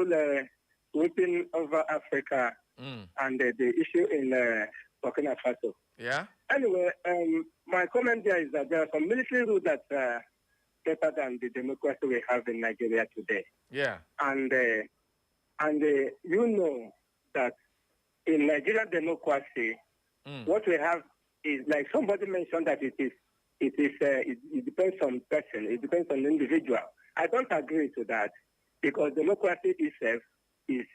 trouble sweeping over Africa and the issue in Burkina Faso. Yeah. Anyway, my comment there is that there are some military rules that better than the democracy we have in Nigeria today. Yeah. And you know that in Nigerian democracy, what we have is like somebody mentioned that it depends on person, it depends on individual. I don't agree to that because democracy itself it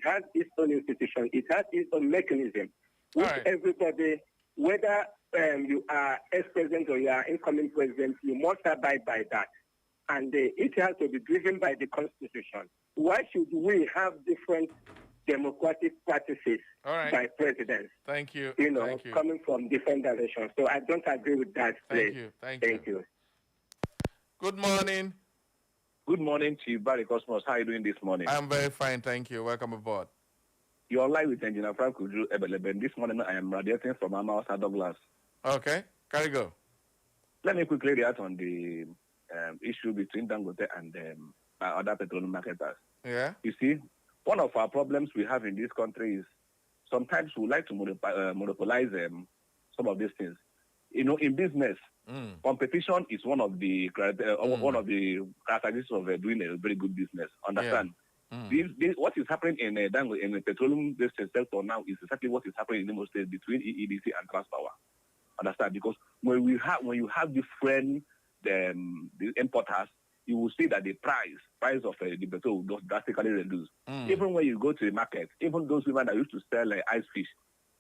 has its own institution, it has its own mechanism, which everybody, whether you are ex-president or you are incoming president, you must abide by that. And it has to be driven by the Constitution. Why should we have different democratic practices by presidents? Thank you. Thank you. Coming from different directions. So I don't agree with that. Thank you. Thank you. Good morning. Good morning, Chief Barry Cosmos. How are you doing this morning? I'm very fine, thank you. Welcome aboard. You're live with Engineer Frank Uju Ebeleben. This morning I am radiating from Amausa Douglas. Okay, carry go. Let me quickly react on the issue between Dangote and other petroleum marketers. Yeah. You see, one of our problems we have in this country is sometimes we like to monopolize some of these things. In business, competition is one of the characteristics of doing a very good business. Understand? Yeah. What is happening in the petroleum sector now is exactly what is happening in the most states between EEDC and Transpower. Understand? Because when you have different the importers, you will see that the price of the petrol will drastically reduce. Even when you go to the market, even those women that used to sell ice fish,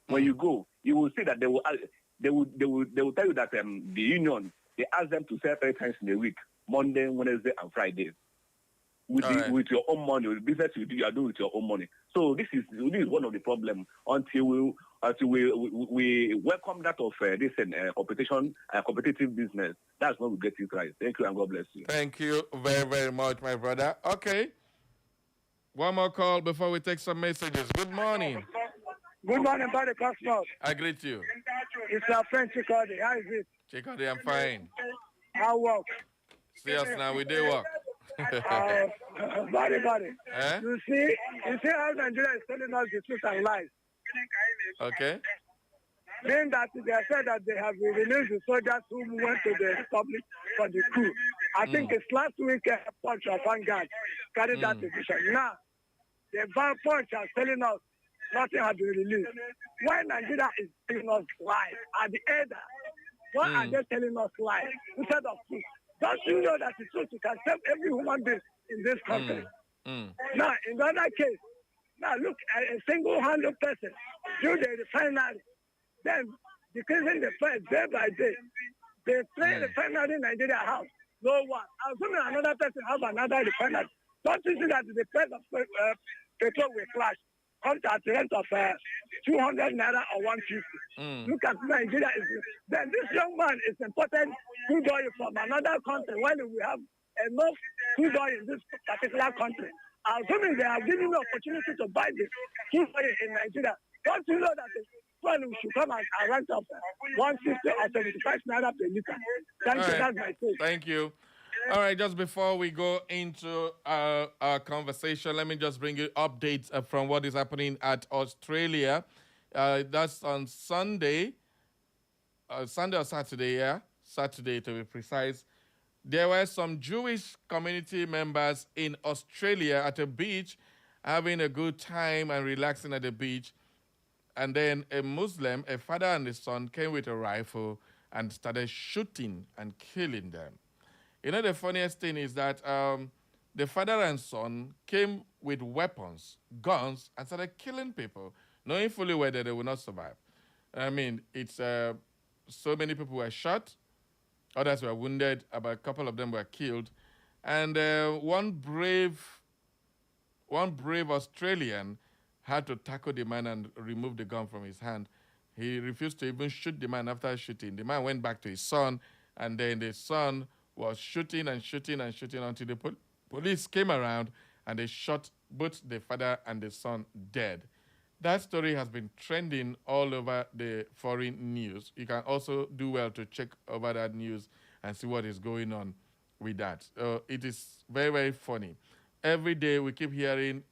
when you go, you will see that they will tell you that the union, they ask them to sell 3 times in a week, Monday, Wednesday, and Friday. With your own money, with business you are doing with your own money. So this is one of the problems until we welcome that of this competition, competitive business. That's when we get it right. Thank you and God bless you. Thank you very, very much, my brother. Okay. One more call before we take some messages. Good morning. Good morning, Barry Cosmos. I greet you. It's our friend Chikodi. How is it? Chikodi, I'm fine. How work? See us now, we do work. Buddy. You see how Nigeria is telling us the truth and lies. Okay. Then that they said that they have released the soldiers who went to the Republic for the coup. I think it's last week Punch of Vanguard carried that decision. Now, the Punch are telling us nothing has been released. Why Nigeria is telling us lies at the end? Why are they telling us lies instead of truth? Don't you know that the truth can save every human being in this country? Now, in the other case, now look at a single-handed person do the refinery, then decreasing the price day by day. They play refinery in Nigeria house. No one. Assuming another person have another refinery. Don't you see that the price of petrol will clash? Comes at the rate of 200 naira or 150. Look at Nigeria. Then this young man is importing crude oil from another country when we have enough crude oil in this particular country. Assuming they have given the opportunity to buy the crude oil in Nigeria, don't you know that the fuel should come at a rate of 150 or 75 naira per liter? Thank you. That's my take. Thank you. All right, just before we go into our conversation, let me just bring you updates from what is happening at Australia. That's on Sunday. Sunday or Saturday, yeah? Saturday, to be precise. There were some Jewish community members in Australia at a beach having a good time and relaxing at the beach. And then a Muslim, a father and his son, came with a rifle and started shooting and killing them. You know, the funniest thing is that the father and son came with weapons, guns, and started killing people, knowing fully well that they will not survive. I mean, it's so many people were shot, others were wounded, about a couple of them were killed, and one brave Australian had to tackle the man and remove the gun from his hand. He refused to even shoot the man after shooting. The man went back to his son, and then the son was shooting until the police came around and they shot both the father and the son dead. That story has been trending all over the foreign news. You can also do well to check over that news and see what is going on with that. It is very, very funny. Every day we keep hearing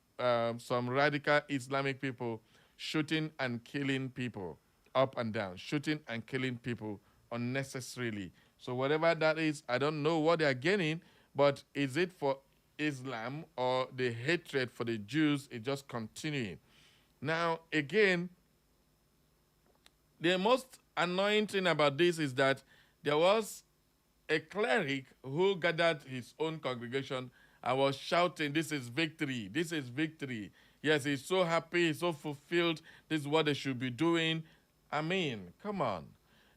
some radical Islamic people shooting and killing people up and down, shooting and killing people unnecessarily. So whatever that is, I don't know what they are getting, but is it for Islam or the hatred for the Jews is just continuing? Now, again, the most annoying thing about this is that there was a cleric who gathered his own congregation and was shouting, "This is victory! This is victory!" Yes, he's so happy, he's so fulfilled. This is what they should be doing. I mean, come on.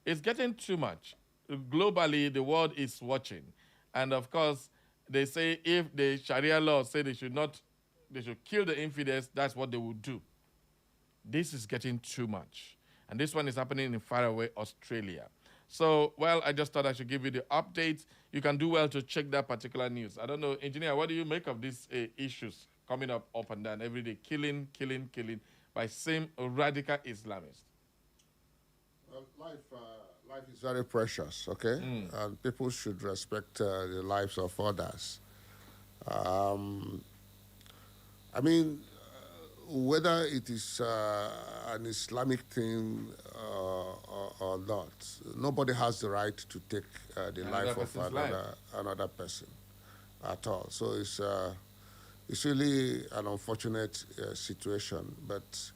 It's getting too much. Globally, the world is watching. And of course, they say if the Sharia law say they should not, they should kill the infidels, that's what they would do. This is getting too much. And this one is happening in faraway Australia. So, well, I just thought I should give you the updates. You can do well to check that particular news. I don't know, engineer, what do you make of these issues coming up and down every day? Killing by same radical Islamists. Well, life is very precious, okay? And people should respect the lives of others. I mean, whether it is an Islamic thing or not, nobody has the right to take the life of another person at all. So it's really an unfortunate situation, but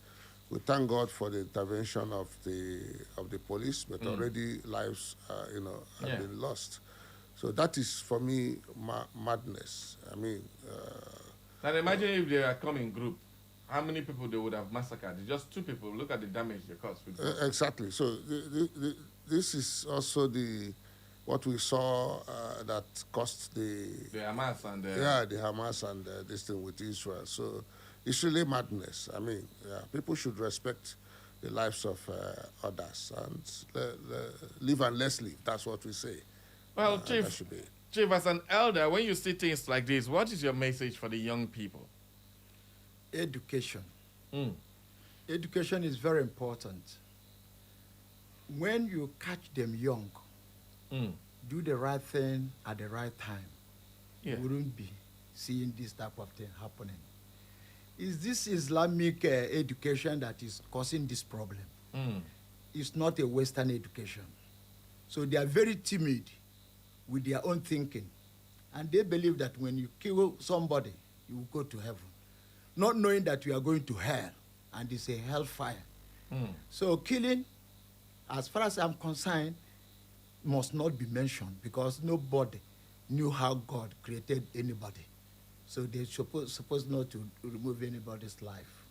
we thank God for the intervention of the police, but already lives have been lost. So that is for me madness. I mean, now imagine if they are come in group. How many people they would have massacred? It's just 2 people. Look at the damage they caused. Exactly. So this is also what we saw that caused the Hamas and the Hamas and this thing with Israel. So it's really madness. I mean, people should respect the lives of others and live and let's live. That's what we say. Well, Chief, as an elder, when you see things like this, what is your message for the young people? Education. Education is very important. When you catch them young, do the right thing at the right time, you wouldn't be seeing this type of thing happening. Is this Islamic education that is causing this problem? It's not a Western education. So they are very timid with their own thinking. And they believe that when you kill somebody, you will go to heaven, not knowing that you are going to hell, and it's a hellfire. So killing, as far as I'm concerned, must not be mentioned because nobody knew how God created anybody. So they're supposed not to remove anybody's life.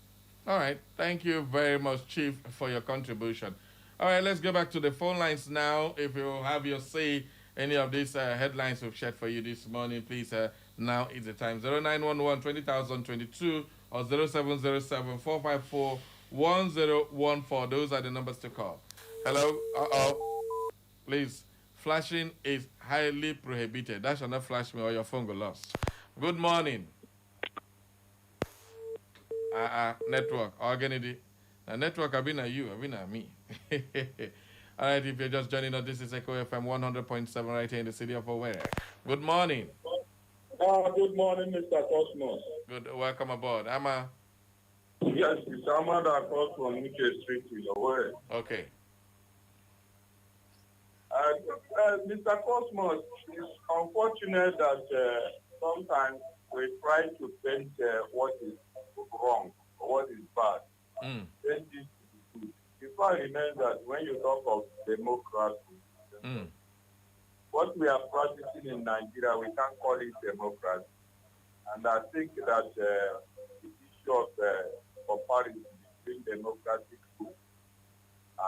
All right. Thank you very much, Chief, for your contribution. All right, let's go back to the phone lines now. If you have your say, any of these headlines we've shared for you this morning, please, now is the time. 0911 20022 or 0707 454 1014. Those are the numbers to call. Hello? Please, flashing is highly prohibited. That shall not flash me or your phone will lost. Good morning. Network. Organity. Network, I've been at you. I've been at me. All right, if you're just joining us, this is Echo FM 100.7 right here in the city of Owerri. Good morning. Good morning, Mr. Cosmos. Good. Welcome aboard. Ama? Yes, it's Ahmad across from Nuke Street to Owerri. Okay. Mr. Cosmos, it's unfortunate that sometimes we try to paint what is wrong or what is bad. Paint it to be good. Before I remember that when you talk of democracy, what we are practicing in Nigeria, we can't call it democracy. And I think that the issue of comparison between democratic rule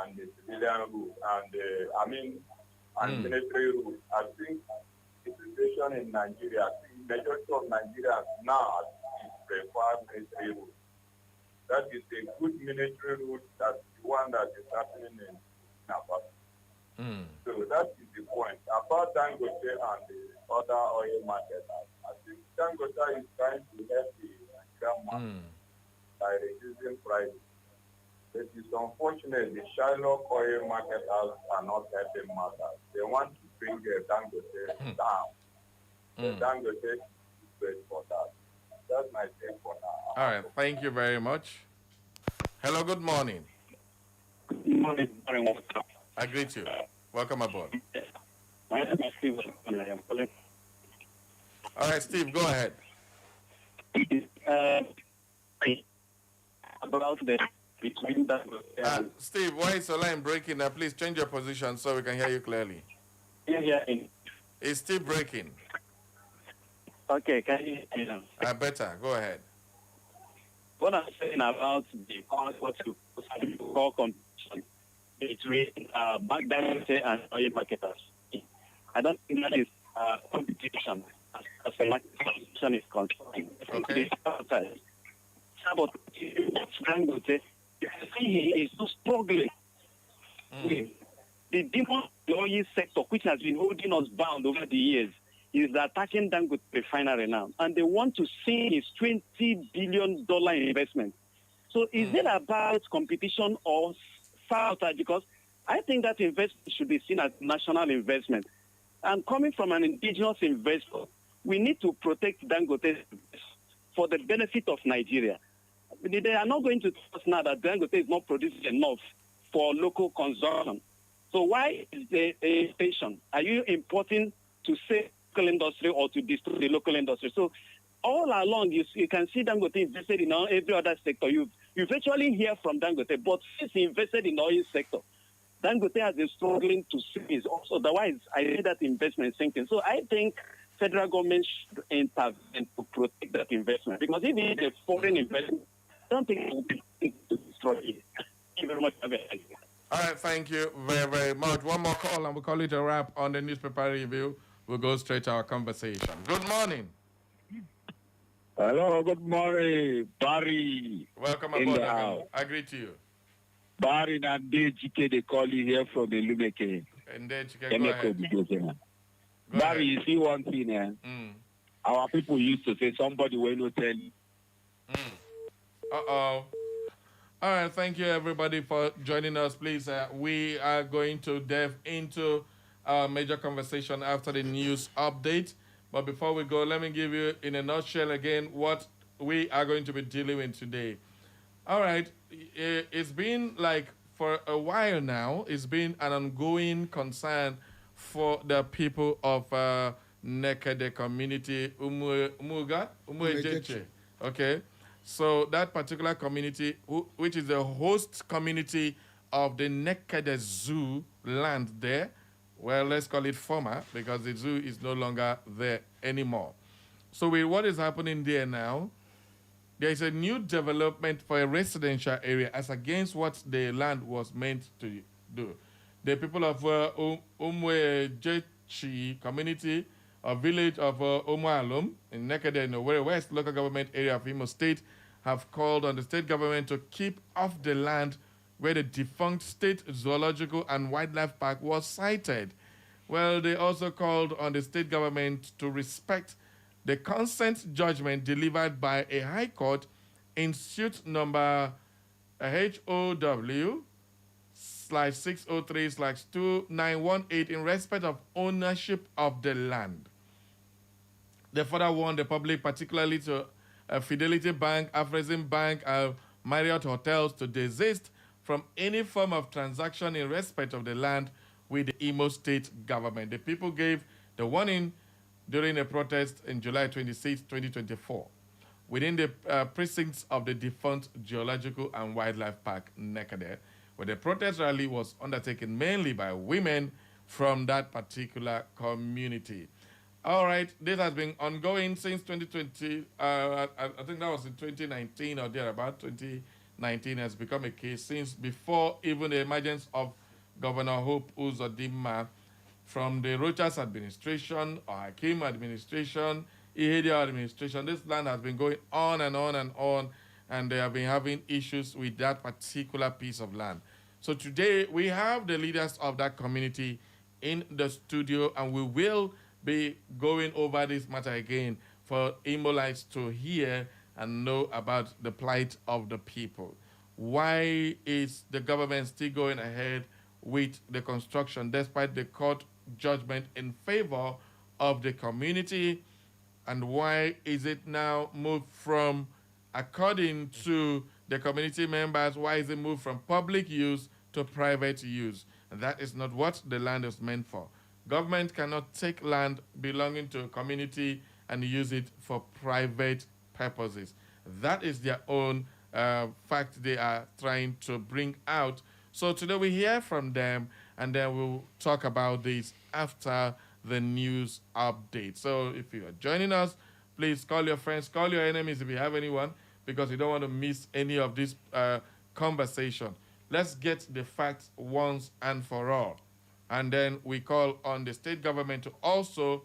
and the civilian rule and military rule, I think the situation in Nigeria, the majority of Nigerians now prefer military rule. That is a good military rule. That's the one that is happening in Napa. So that is the point. About Dangote and the other oil markets, I think Dangote is trying to help the Nigerian market by reducing prices. It is unfortunate the Shylock oil market are not helping matters. They want to bring Dangote down. Dangote is great for that. That's my take for now. All right. Thank you very much. Hello. Good morning. Good morning. What's up? I greet you. Welcome aboard. My name is Steve. I am calling. All right, Steve, go ahead. About the between that. Steve, why is your line breaking? Now, please change your position so we can hear you clearly. Yeah. It's still breaking. Okay, can you hear me now? Better. Go ahead. What I'm saying about the what you call competition between bank directors and oil marketers, I don't think that is competition as a market competition is concerned. Okay. But Dangote, you can see he is so struggling. The demon oil sector, which has been holding us bound over the years, is attacking Dangote refinery now. And they want to see his $20 billion investment. So is it about competition or sabotage? Because I think that investment should be seen as national investment. And coming from an indigenous investor, we need to protect Dangote for the benefit of Nigeria. They are not going to tell us now that Dangote is not producing enough for local consumption. So why is there a station? Are you importing to save local industry or to destroy the local industry? So all along, you can see Dangote invested in every other sector. You virtually hear from Dangote, but since he invested in the oil sector, Dangote has been struggling to see his also. Otherwise, I see that investment sinking. So I think federal government should intervene to protect that investment. Because if it is a foreign investment, I don't think it will be to destroy it. Thank you very much. All right, thank you very, very much. One more call and we'll call it a wrap on the newspaper review. We'll go straight to our conversation. Good morning. Hello, good morning, Barry. Welcome aboard. I greet you. Barry and DGK, they call you here from the Lumeke. And DGK, go ahead. Barry, you see one thing, Our people used to say somebody will not tell you. Uh-oh. All right, thank you, everybody, for joining us. Please, we are going to delve into our major conversation after the news update. But before we go, let me give you, in a nutshell, again, what we are going to be dealing with today. All right, it's been like for a while now, it's been an ongoing concern for the people of Nekede community, Umuejeche. Okay? So that particular community, which is the host community of the Nekede Zoo land there, well, let's call it former, because the zoo is no longer there anymore. So with what is happening there now, there is a new development for a residential area as against what the land was meant to do. The people of Umuejechi community, a village of Umualum in Nekede, in the Owerri West local government area of Imo State, have called on the state government to keep off the land where the defunct State Zoological and Wildlife Park was sited. Well, they also called on the state government to respect the consent judgment delivered by a high court in suit number HOW/603/2918 in respect of ownership of the land. They further warned the public, particularly to Fidelity Bank, Afrexim Bank, Marriott Hotels, to desist from any form of transaction in respect of the land with the Imo State government. The people gave the warning during a protest in July 26, 2024, within the precincts of the defunct Geological and Wildlife Park, Nekede, where the protest rally was undertaken mainly by women from that particular community. All right, this has been ongoing since 2020. I think that was in 2019 or thereabout. 2019 has become a case since before even the emergence of Governor Hope Uzodimma from the Rochas administration or Hakim administration, Ihedia administration. This land has been going on and on and on, and they have been having issues with that particular piece of land. So today we have the leaders of that community in the studio, and we will be going over this matter again for Imolites to hear and know about the plight of the people. Why is the government still going ahead with the construction despite the court judgment in favor of the community? And why is it now moved from, according to the community members, why is it moved from public use to private use? And that is not what the land is meant for. Government cannot take land belonging to a community and use it for private purposes. That is their own fact they are trying to bring out. So today we hear from them, and then we'll talk about this after the news update. So if you are joining us, please call your friends, call your enemies if you have anyone, because you don't want to miss any of this conversation. Let's get the facts once and for all. And then we call on the state government to also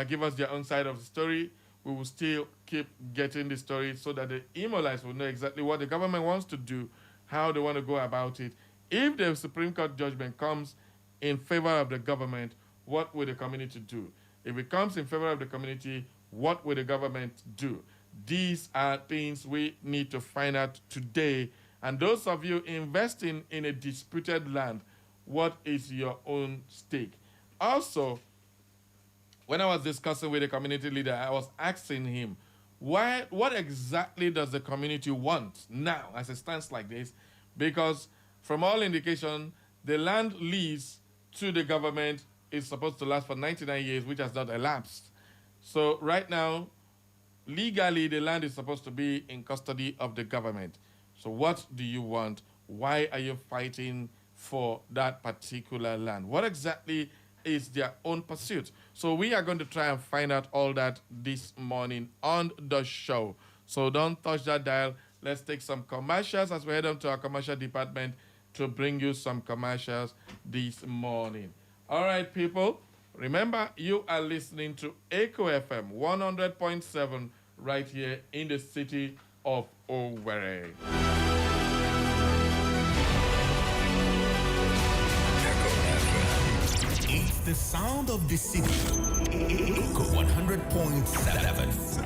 give us their own side of the story. We will still keep getting the story so that the Imolites will know exactly what the government wants to do, how they want to go about it. If the Supreme Court judgment comes in favor of the government, what will the community do? If it comes in favor of the community, what will the government do? These are things we need to find out today. And those of you investing in a disputed land, what is your own stake? Also, when I was discussing with the community leader, I was asking him, what exactly does the community want now as it stands like this? Because from all indication, the land lease to the government is supposed to last for 99 years, which has not elapsed. So right now, legally, the land is supposed to be in custody of the government. So what do you want? Why are you fighting for that particular land? What exactly is their own pursuit? So we are going to try and find out all that this morning on the show. So don't touch that dial. Let's take some commercials as we head on to our commercial department to bring you some commercials this morning. All right, people. Remember, you are listening to Echo FM 100.7 right here in the city of Owerri. It's the sound of the city. Echo 100.7.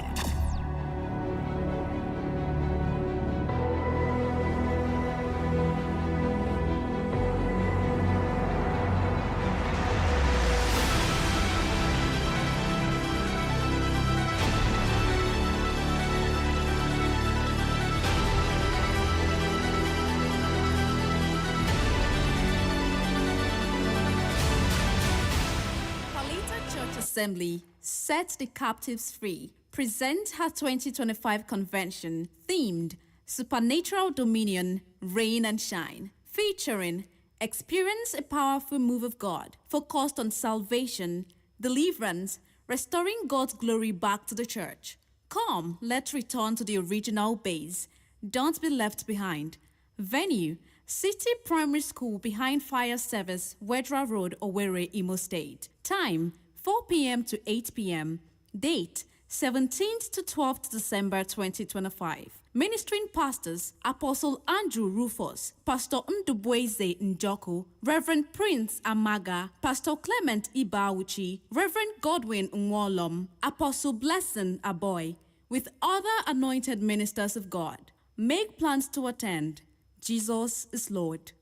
Assembly Set the Captives Free presents her 2025 convention themed Supernatural Dominion, Reign and Shine, featuring Experience a Powerful Move of God focused on salvation, deliverance, restoring God's glory back to the church. Come, let's return to the original base. Don't be left behind. Venue, City Primary School behind Fire Service, Wedra Road, Owerri, Imo State. Time, 4 p.m. to 8 p.m. Date, 17th to 12th December 2025. Ministering pastors, Apostle Andrew Rufus, Pastor Ndubweze Njoko, Reverend Prince Amaga, Pastor Clement Ibawuchi, Reverend Godwin Nwolom, Apostle Blessing Aboy, with other anointed ministers of God. Make plans to attend. Jesus is Lord.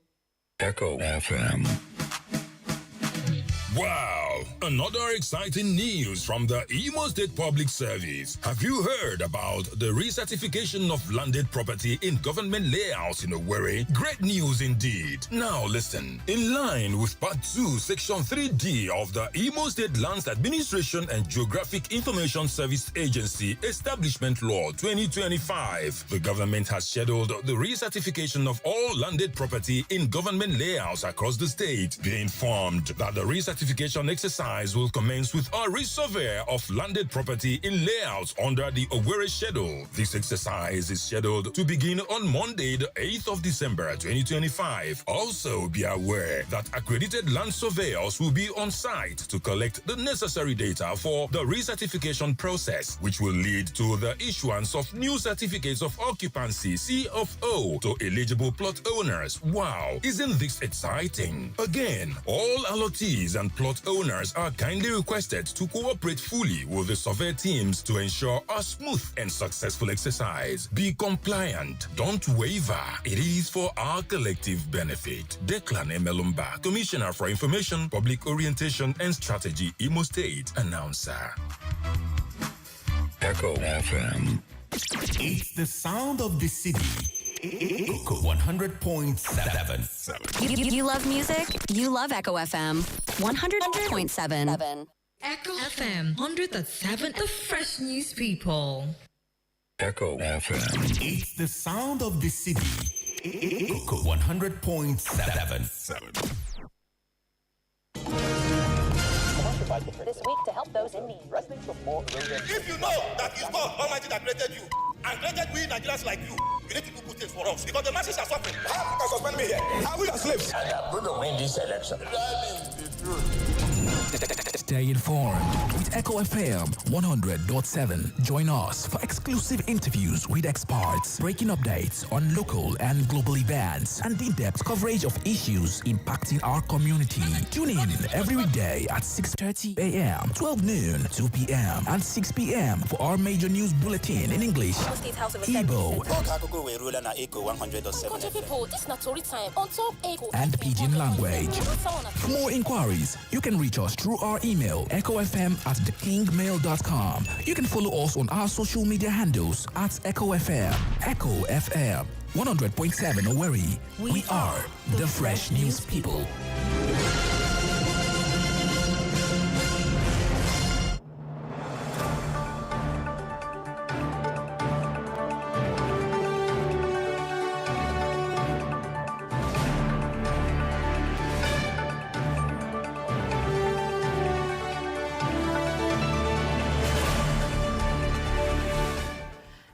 Echo FM. Wow! Another exciting news from the Imo State Public Service. Have you heard about the recertification of landed property in government layouts in Owerri? Great news indeed. Now listen. In line with Part 2, Section 3D of the Imo State Lands Administration and Geographic Information Service Agency Establishment Law 2025, the government has scheduled the recertification of all landed property in government layouts across the state. Be informed that the recertification exercise will commence with a resurvey of landed property in layouts under the Owerri schedule. This exercise is scheduled to begin on Monday, the 8th of December 2025. Also be aware that accredited land surveyors will be on site to collect the necessary data for the recertification process, which will lead to the issuance of new certificates of occupancy (CFO) to eligible plot owners. Wow, isn't this exciting? Again, all allottees and plot owners are kindly requested to cooperate fully with the survey teams to ensure a smooth and successful exercise. Be compliant. Don't waver. It is for our collective benefit. Declan Emelumba, Commissioner for Information, Public Orientation and Strategy, Imo State, Announcer. Echo FM. It's the sound of the city. Echo 100.7. You love music? You love Echo FM 100.7. Echo FM 100.7. The fresh news people. Echo FM. It's the sound of the city. Echo 100.7. This week to help those in need. If you know that it's God Almighty that created you and created we Nigerians like you need to do good things for us because the masses are suffering. How you can suspend me here? Are we your slaves? I am going to win this election. That is the truth. Stay informed with Echo FM 100.7. Join us for exclusive interviews with experts, breaking updates on local and global events, and in-depth coverage of issues impacting our community. Tune in every weekday at 6:30 a.m., 12 noon, 2 p.m., and 6 p.m. for our major news bulletin in English, Igbo, and Pidgin language. For more inquiries, you can reach us through our email, echofm@thekingmail.com. You can follow us on our social media handles at Echo FM. Echo FM 100.7 Owerri. We are the Fresh News People.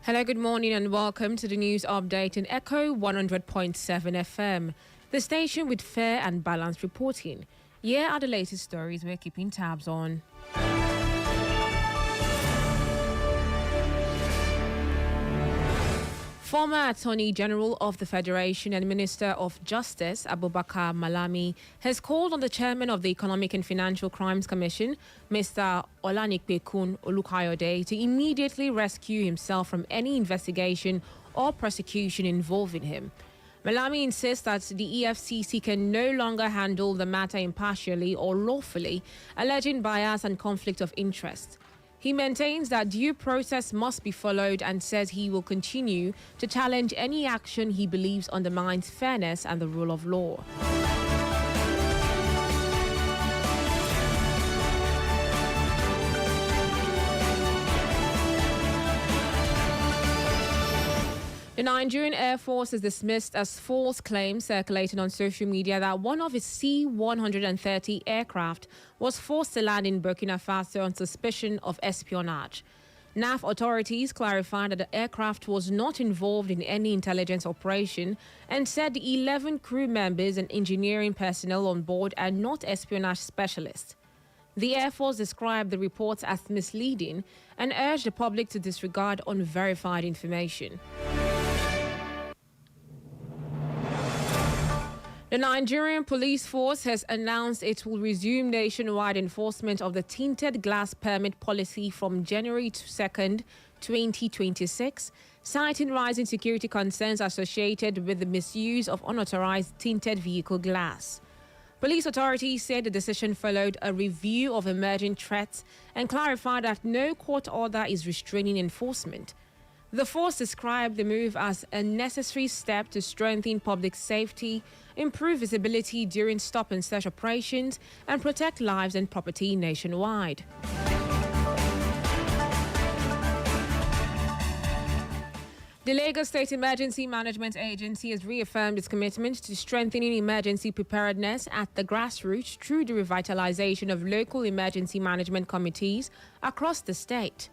Hello, good morning and welcome to the news update in Echo 100.7 FM, the station with fair and balanced reporting. Here are the latest stories we're keeping tabs on. Former Attorney General of the Federation and Minister of Justice, Abubakar Malami, has called on the Chairman of the Economic and Financial Crimes Commission, Mr. Olanipekun Olukayode, to immediately rescue himself from any investigation or prosecution involving him. Malami insists that the EFCC can no longer handle the matter impartially or lawfully, alleging bias and conflict of interest. He maintains that due process must be followed and says he will continue to challenge any action he believes undermines fairness and the rule of law. The Nigerian Air Force has dismissed as false claims circulating on social media that one of its C-130 aircraft was forced to land in Burkina Faso on suspicion of espionage. NAF authorities clarified that the aircraft was not involved in any intelligence operation and said the 11 crew members and engineering personnel on board are not espionage specialists. The Air Force described the reports as misleading and urged the public to disregard unverified information. The Nigerian police force has announced it will resume nationwide enforcement of the tinted glass permit policy from January 2nd, 2026, citing rising security concerns associated with the misuse of unauthorized tinted vehicle glass. Police authorities said the decision followed a review of emerging threats and clarified that no court order is restraining enforcement. The force described the move as a necessary step to strengthen public safety, improve visibility during stop and search operations, and protect lives and property nationwide. The Lagos State Emergency Management Agency has reaffirmed its commitment to strengthening emergency preparedness at the grassroots through the revitalization of local emergency management committees across the state.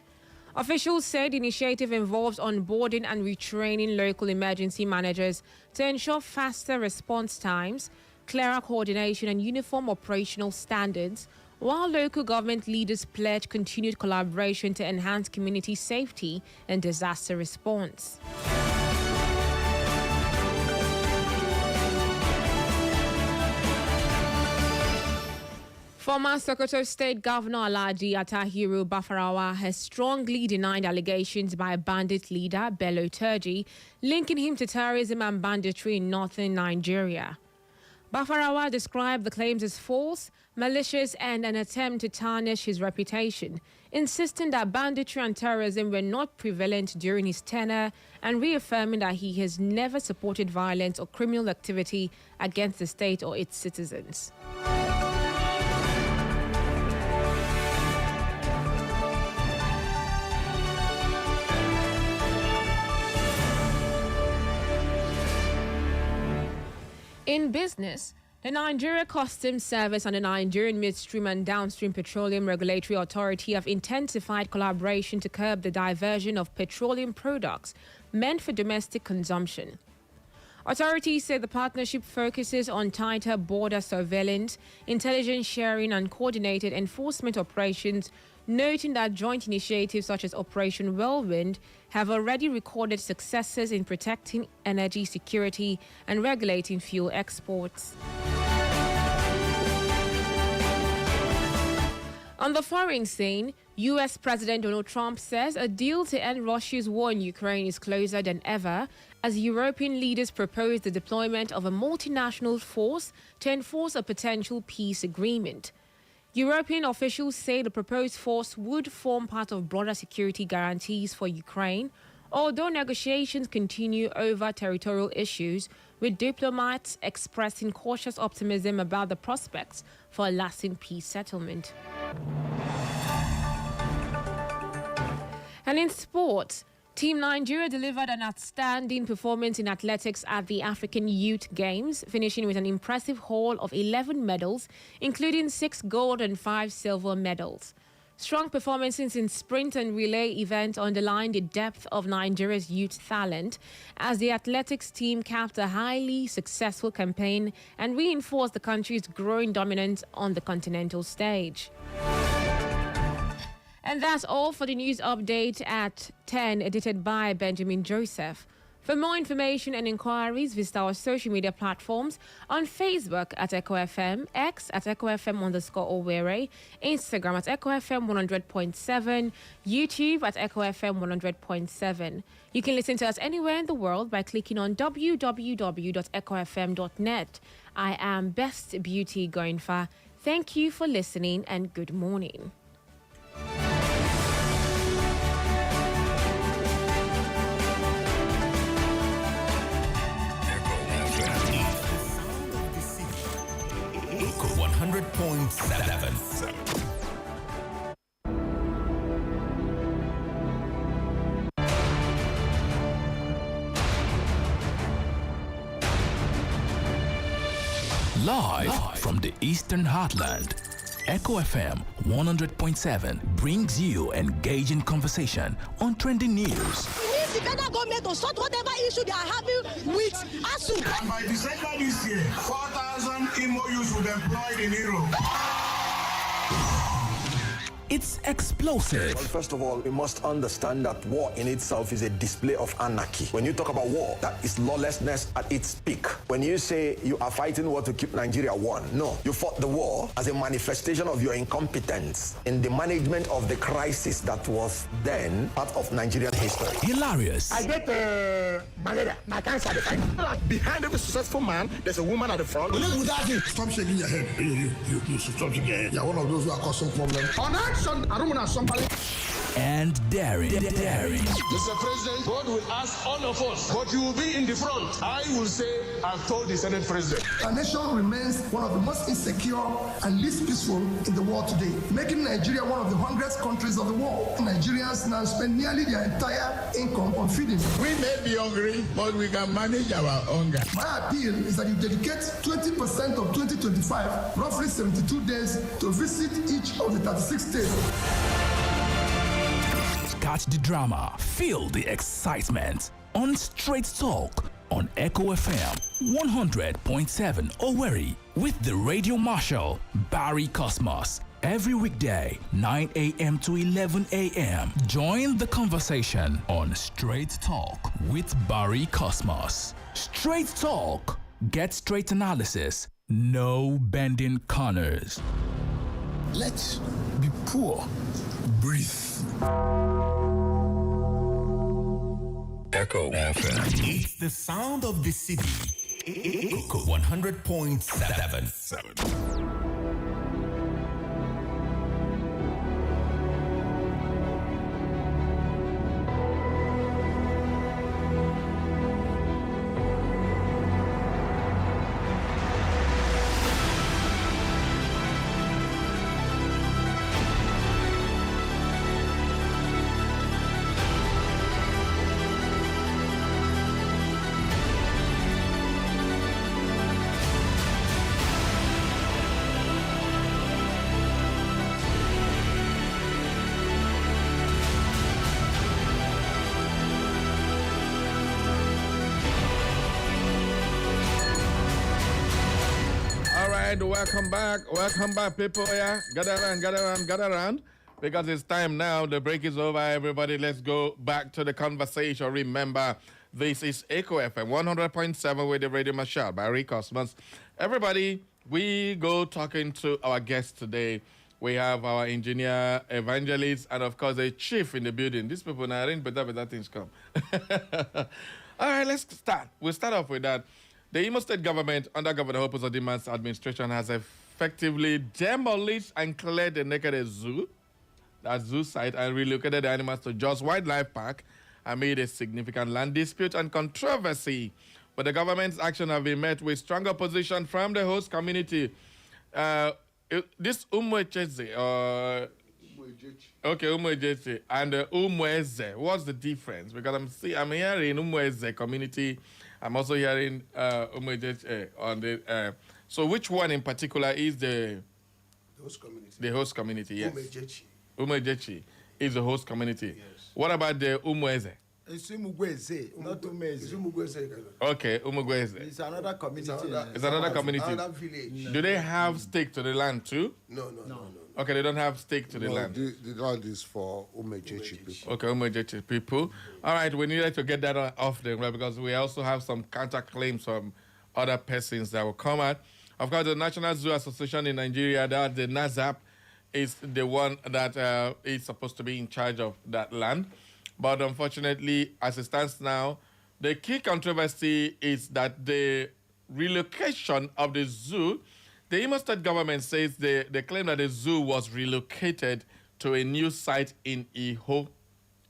Officials said the initiative involves onboarding and retraining local emergency managers to ensure faster response times, clearer coordination and uniform operational standards, while local government leaders pledge continued collaboration to enhance community safety and disaster response. Former Sokoto State Governor Alhaji Attahiru Bafarawa has strongly denied allegations by a bandit leader, Bello Turji, linking him to terrorism and banditry in northern Nigeria. Bafarawa described the claims as false, malicious, and an attempt to tarnish his reputation, insisting that banditry and terrorism were not prevalent during his tenure and reaffirming that he has never supported violence or criminal activity against the state or its citizens. In business, the Nigeria Customs Service and the Nigerian Midstream and Downstream Petroleum Regulatory Authority have intensified collaboration to curb the diversion of petroleum products meant for domestic consumption. Authorities say the partnership focuses on tighter border surveillance, intelligence sharing, and coordinated enforcement operations, noting that joint initiatives such as Operation Whirlwind have already recorded successes in protecting energy security and regulating fuel exports. On the foreign scene, U.S. President Donald Trump says a deal to end Russia's war in Ukraine is closer than ever as European leaders propose the deployment of a multinational force to enforce a potential peace agreement. European officials say the proposed force would form part of broader security guarantees for Ukraine, although negotiations continue over territorial issues, with diplomats expressing cautious optimism about the prospects for a lasting peace settlement. And in sports, Team Nigeria delivered an outstanding performance in athletics at the African Youth Games, finishing with an impressive haul of 11 medals, including 6 gold and 5 silver medals. Strong performances in sprint and relay events underlined the depth of Nigeria's youth talent as the athletics team capped a highly successful campaign and reinforced the country's growing dominance on the continental stage. And that's all for the news update at 10, edited by Benjamin Joseph. For more information and inquiries, visit our social media platforms on Facebook at Echo FM, X at Echo FM_Owerri, Instagram at Echo FM 100.7, YouTube at Echo FM 100.7. You can listen to us anywhere in the world by clicking on www.echofm.net. I am Best Beauty Goinfa. Thank you for listening and good morning. Echo 100.7. Live from the Eastern Heartland, Echo FM 100.7 brings you engaging conversation on trending news. We need the federal government to sort whatever issue they are having with ASU. And by December this year, 4,000 MOUs will be employed in Europe. It's explosive. Well, first of all, we must understand that war in itself is a display of anarchy. When you talk about war, that is lawlessness at its peak. When you say you are fighting war to keep Nigeria one, no. You fought the war as a manifestation of your incompetence in the management of the crisis that was then part of Nigerian history. Hilarious. I get malaria, my cancer. Behind every successful man, there's a woman at the front. Stop shaking your head. You stop shaking your head. You're one of those who are causing problems. On action. I don't want somebody. And daring. Mr. President, God will ask all of us, but you will be in the front. I will say, I've told the Senate President. Our nation remains one of the most insecure and least peaceful in the world today, making Nigeria one of the hungriest countries of the world. Nigerians now spend nearly their entire income on feeding. We may be hungry, but we can manage our hunger. My appeal is that you dedicate 20% of 2025, roughly 72 days, to visit each of the 36 states. Catch the drama, feel the excitement on Straight Talk on Echo FM 100.7 Owerri with the Radio Marshal Barry Cosmos. Every weekday, 9 a.m. to 11 a.m. Join the conversation on Straight Talk with Barry Cosmos. Straight Talk. Get straight analysis. No bending corners. Let's be poor. Breathe. Echo FM. It's the sound of the city. Echo 100.7. right, welcome back, people. Yeah, gather around, because it's time now. The break is over, everybody. Let's go back to the conversation. Remember, this is Echo FM 100.7 with the Radio Marshal by Rick Osmans. Everybody, we go talking to our guest today. We have our engineer, evangelist, and of course, a chief in the building. These people now ain't better things come. All right, let's start. We'll start off with that. The Imo State government, under Governor Hope Uzodimma's administration, has effectively demolished and cleared the Nekede Zoo, that zoo site, and relocated the animals to Jos Wildlife Park amid a significant land dispute and controversy. But the government's action have been met with strong opposition from the host community. This Umwecheze, Umwecheze and Umweze, what's the difference? Because I'm hearing Umweze community. I'm also hearing Umwecheze on the. So which one in particular is the host community? The host community, yes. Umwecheze. Umwecheze is the host community. Yes. What about the Umweze? It's Umugweze, not Umeze. It's Umugweze. Okay, Umugweze. It's another community. It's another community. Another village. Do they have stake to the land too? No. Okay, they don't have stake to the land. The land is for Umejechi people. Okay, Umejechi people. All right, we needed to get that off them, right? Because we also have some counterclaims from other persons that will come out. Of course, the National Zoo Association in Nigeria, that the NAZAP, is the one that is supposed to be in charge of that land. But unfortunately, as it stands now, the key controversy is that the relocation of the zoo, the Imo State government says they claim that the zoo was relocated to a new site in Iho,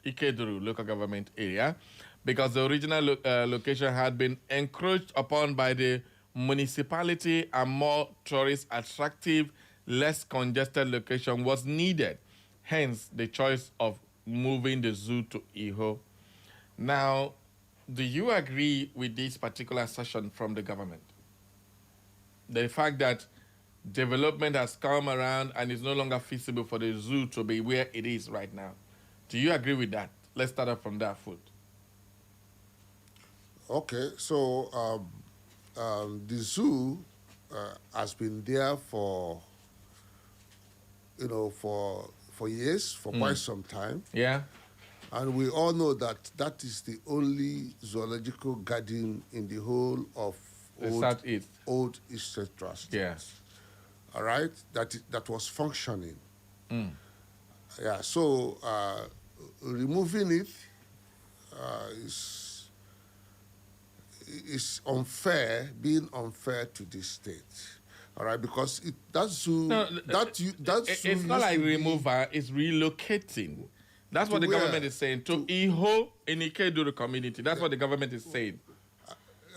Ikeduru local government area, because the original location had been encroached upon by the municipality, and more tourist attractive, less congested location was needed. Hence, the choice of moving the zoo to Iho. Now, do you agree with this particular assertion from the government? The fact that development has come around and it's no longer feasible for the zoo to be where it is right now. Do you agree with that? Let's start off from that foot. Okay, so the zoo has been there for years, for quite some time. Yeah. And we all know that that is the only zoological garden in the whole of Old Eastern Trust. Yes. All right? That was functioning. Mm. Yeah, so removing it is unfair, being unfair to the state. All right, because it's not like removal, it's relocating. That's what the government is saying. To Iho in Ikeduru community. That's what the government is saying.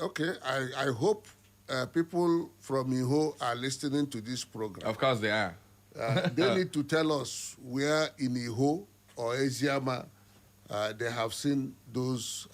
Okay, I hope people from Iho are listening to this program. Of course they are. They need to tell us where in Iho or Eziama they have seen those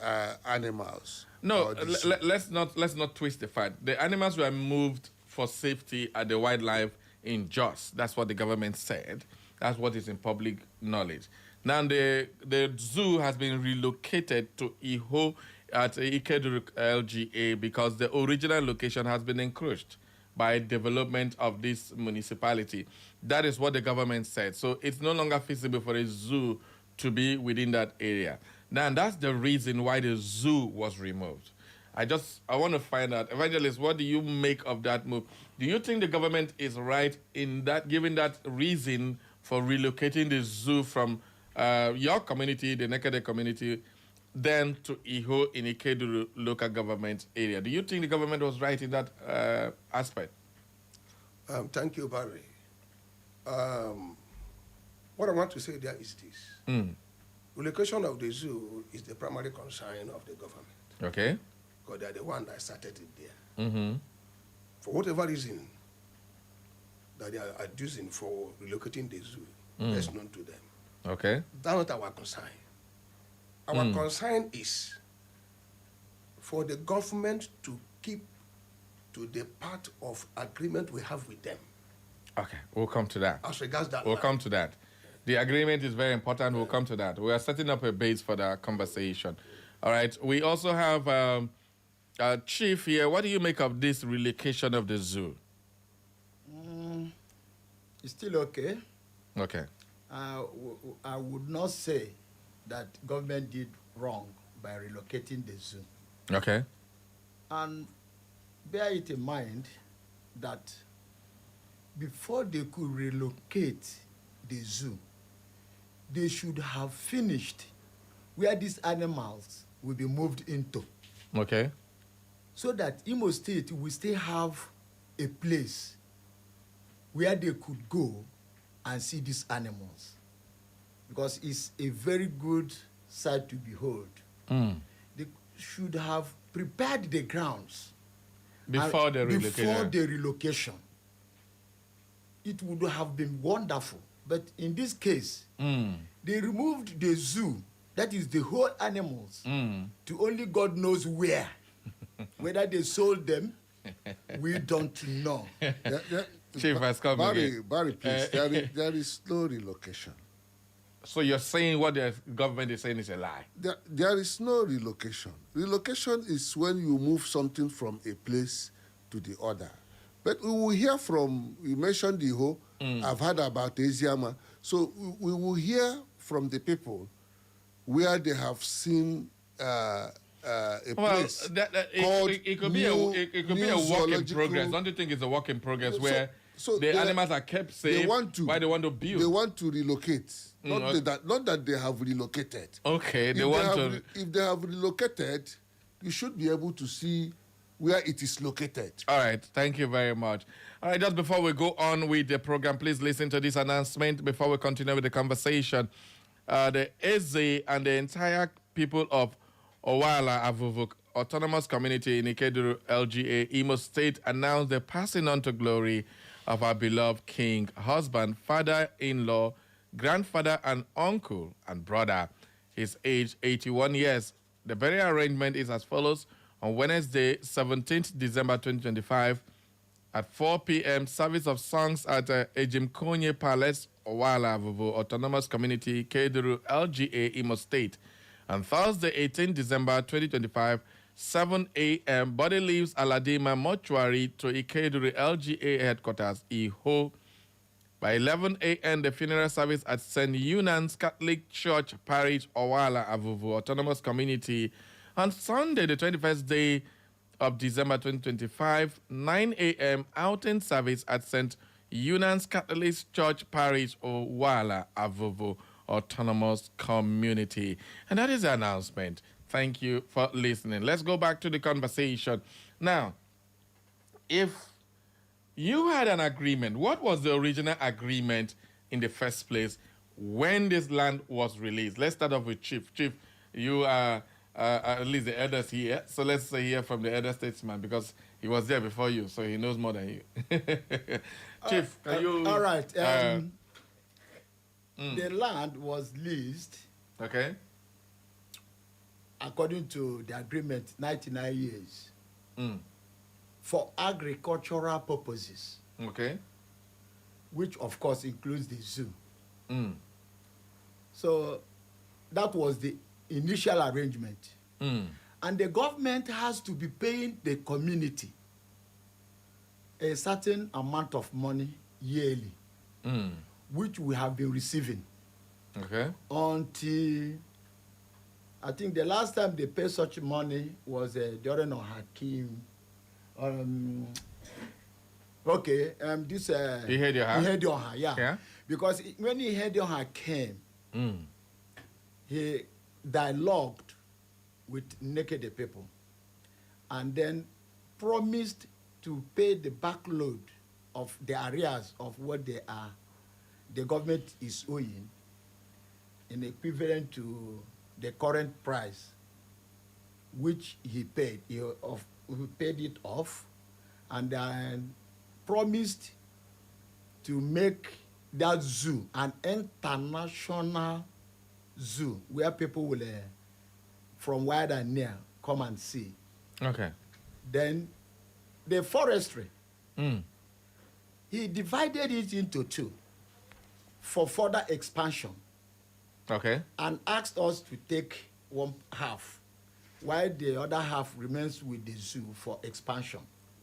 animals. No, let's not twist the fact. The animals were moved for safety at the wildlife in Jos. That's what the government said. That's what is in public knowledge. Now the zoo has been relocated to Iho at Ikeduru LGA because the original location has been encroached by development of this municipality. That is what the government said. So it's no longer feasible for a zoo to be within that area. Now that's the reason why the zoo was removed. I want to find out, Evangelist, what do you make of that move? Do you think the government is right in that, giving that reason for relocating the zoo from your community, the Nekede community, then to Iho in Ikeduru local government area? Do you think the government was right in that aspect? Thank you, Barry. What I want to say there is this. Relocation of the zoo is the primary concern of the government. Okay. Because they're the one that started it there. Mm-hmm. For whatever reason that they are adducing for relocating the zoo, that's known to them. Okay. That's not our concern. Our concern is for the government to keep to the part of agreement we have with them. Okay, we'll come to that. As regards that We'll come to that. The agreement is very important. We'll come to that. We are setting up a base for the conversation. All right. We also have Chief here. What do you make of this relocation of the zoo? It's still okay. Okay. I would not say that government did wrong by relocating the zoo. Okay. And bear it in mind that before they could relocate the zoo, they should have finished where these animals will be moved into. Okay. So that Imo State will still have a place where they could go and see these animals. Because it's a very good sight to behold. They should have prepared the grounds before the relocation. Before the relocation. It would have been wonderful. But in this case, they removed the zoo, that is the whole animals, to only God knows where. Whether they sold them, we don't know. Chief has come again. Barry, please, there is no relocation. So you're saying what the government is saying is a lie? There is no relocation. Relocation is when you move something from a place to the other. But we will hear from, you mentioned Iho, I've heard about Eziama. So we will hear from the people where they have seen a place called it could be a work in progress. Don't you think it's a work in progress where the animals are kept safe while they want to build? They want to relocate. Not that they have relocated. Okay, If they have relocated, you should be able to see where it is located. All right, thank you very much. All right, just before we go on with the program, please listen to this announcement before we continue with the conversation. The Eze and the entire people of Owala Avuvu Autonomous Community in Ikeduru, LGA, Imo State announced the passing on to glory of our beloved king, husband, father-in-law, grandfather and uncle and brother. His age, 81 years. The burial arrangement is as follows. On Wednesday, 17th December 2025, at 4 p.m., service of songs at Ejimkonye Palace, Owala Avuvu Autonomous Community, Keduru, LGA, Imo State. On Thursday, 18th December 2025, 7 a.m., body leaves Aladima Mortuary to Ikeduru, LGA headquarters, Iho. By 11 a.m., the funeral service at St. Eunan's Catholic Church Parish, Owala Avuvu Autonomous Community. On Sunday, the 21st day of December 2025, 9 a.m., outing service at St. Eunan's Catholic Church Parish, Owala Avuvu Autonomous Community. And that is the announcement. Thank you for listening. Let's go back to the conversation. Now, if you had an agreement, what was the original agreement in the first place when this land was released? Let's start off with Chief. Chief, you are at least the elders here. So let's hear from the elder statesman because he was there before you, so he knows more than you. Chief, can you... All right. The land was leased. Okay. According to the agreement, 99 years. For agricultural purposes. Okay. Which, of course, includes the zoo. So that was the initial arrangement. And the government has to be paying the community a certain amount of money yearly, which we have been receiving. Okay. Until, I think the last time they paid such money was during Hakim. This Ihedioha, yeah. Because when Ihedioha came, he dialogued with Naked people and then promised to pay the backload of the arrears of what the government is owing in equivalent to the current price, which he paid. He paid it off and then promised to make that zoo an international zoo where people will, from wide and near, come and see. Okay. Then the forestry, he divided it into two for further expansion. Okay. And asked us to take one half, while the other half remains with the zoo for expansion.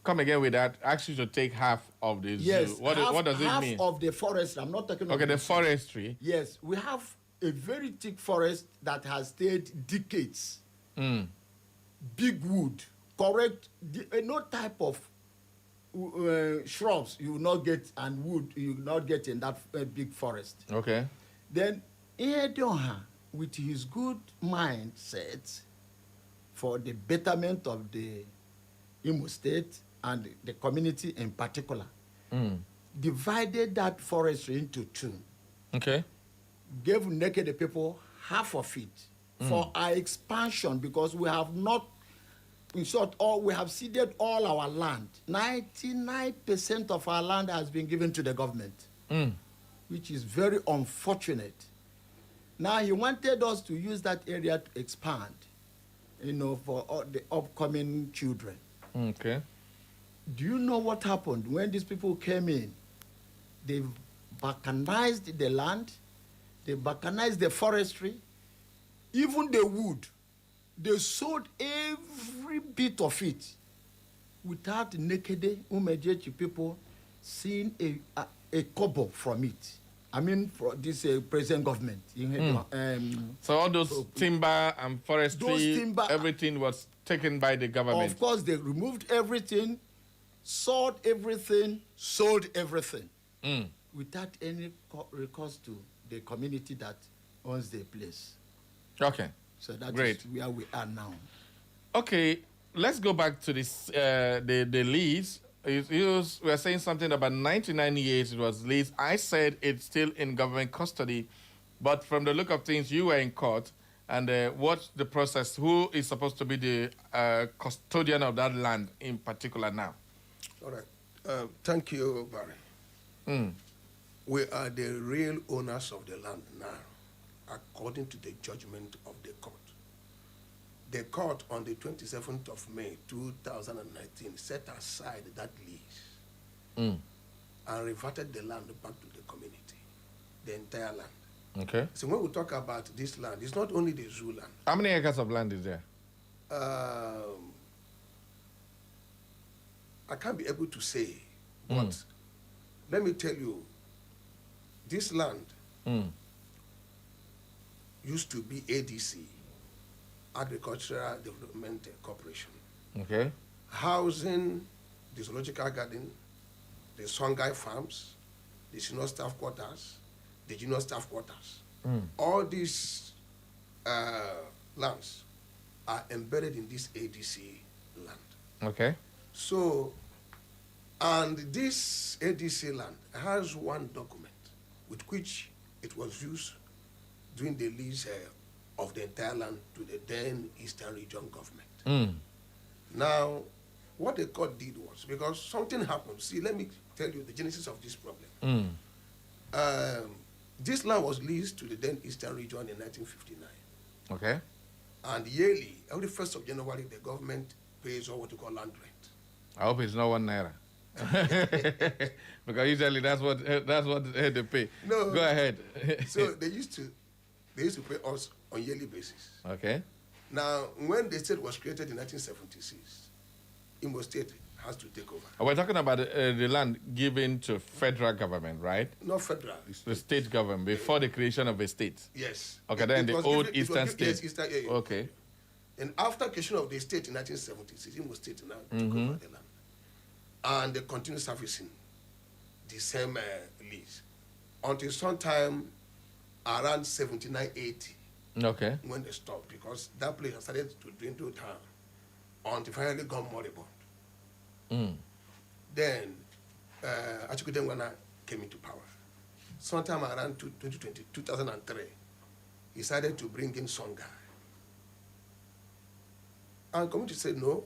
come again with that. Ask you to take half of the Yes. zoo. What does it mean? Half of the forest. I'm not talking Okay, about the forestry. Yes, we have a very thick forest that has stayed decades. Big wood, correct. No type of shrubs you will not get and wood you will not get in that big forest. Okay. Then Edoha, with his good mindset for the betterment of the Imo State and the community in particular, divided that forestry into two. Okay. Gave naked people half of it for our expansion, because we have not, in short, we have ceded all our land. 99% of our land has been given to the government, which is very unfortunate. Now he wanted us to use that area to expand, for all the upcoming children. Okay. Do you know what happened when these people came in? They balkanized the land, they balkanized the forestry, even the wood. They sold every bit of it without naked Umejechi people seeing a kobo from it. I mean, for this present government. So all those timber and forestry, everything was taken by the government. Of course, they removed everything, sold everything, sold everything, without any recourse to the community that owns the place. Okay. So that's where we are now. Okay, let's go back to this, the lease. We were saying something about 1998 it was leased. I said it's still in government custody, but from the look of things, you were in court. And what's the process? Who is supposed to be the custodian of that land in particular now? All right. Thank you, Barry. We are the real owners of the land now, according to the judgment of the court. The court on the 27th of May 2019 set aside that lease and reverted the land back to the community, the entire land. Okay. So when we talk about this land, it's not only the zoo land. How many acres of land is there? I can't be able to say, but let me tell you, this land used to be ADC, Agricultural Development Corporation. Okay. Housing the zoological garden, the Songhai farms, the senior staff quarters, the junior staff quarters. All these lands are embedded in this ADC land. Okay. So, and this ADC land has one document with which it was used during the lease of the entire land to the then Eastern Region government. Now, what the court did was, because something happened, see, let me tell you the genesis of this problem. This land was leased to the then Eastern Region in 1959. Okay. And yearly, every 1st of January, the government pays what you call land rent. I hope it's not 1 naira. Because usually that's what they pay. No. Go ahead. So they used to pay us on yearly basis. Okay. Now, when the state was created in 1976, Imo State has to take over. We're talking about the land given to federal government, right? Not federal. The state government before the creation of a state. Yes. Okay, then the old Eastern State. Yes, Eastern, yeah. Okay. And after creation of the state in 1976, Imo State now took over the land. And they continue servicing the same lease until sometime around 7980. Okay. When they stopped, because that place has started to dwindle down until finally gone moribund. Then Achukudengwana came into power. Sometime around 2003, he decided to bring in Songhai. And the community said, no,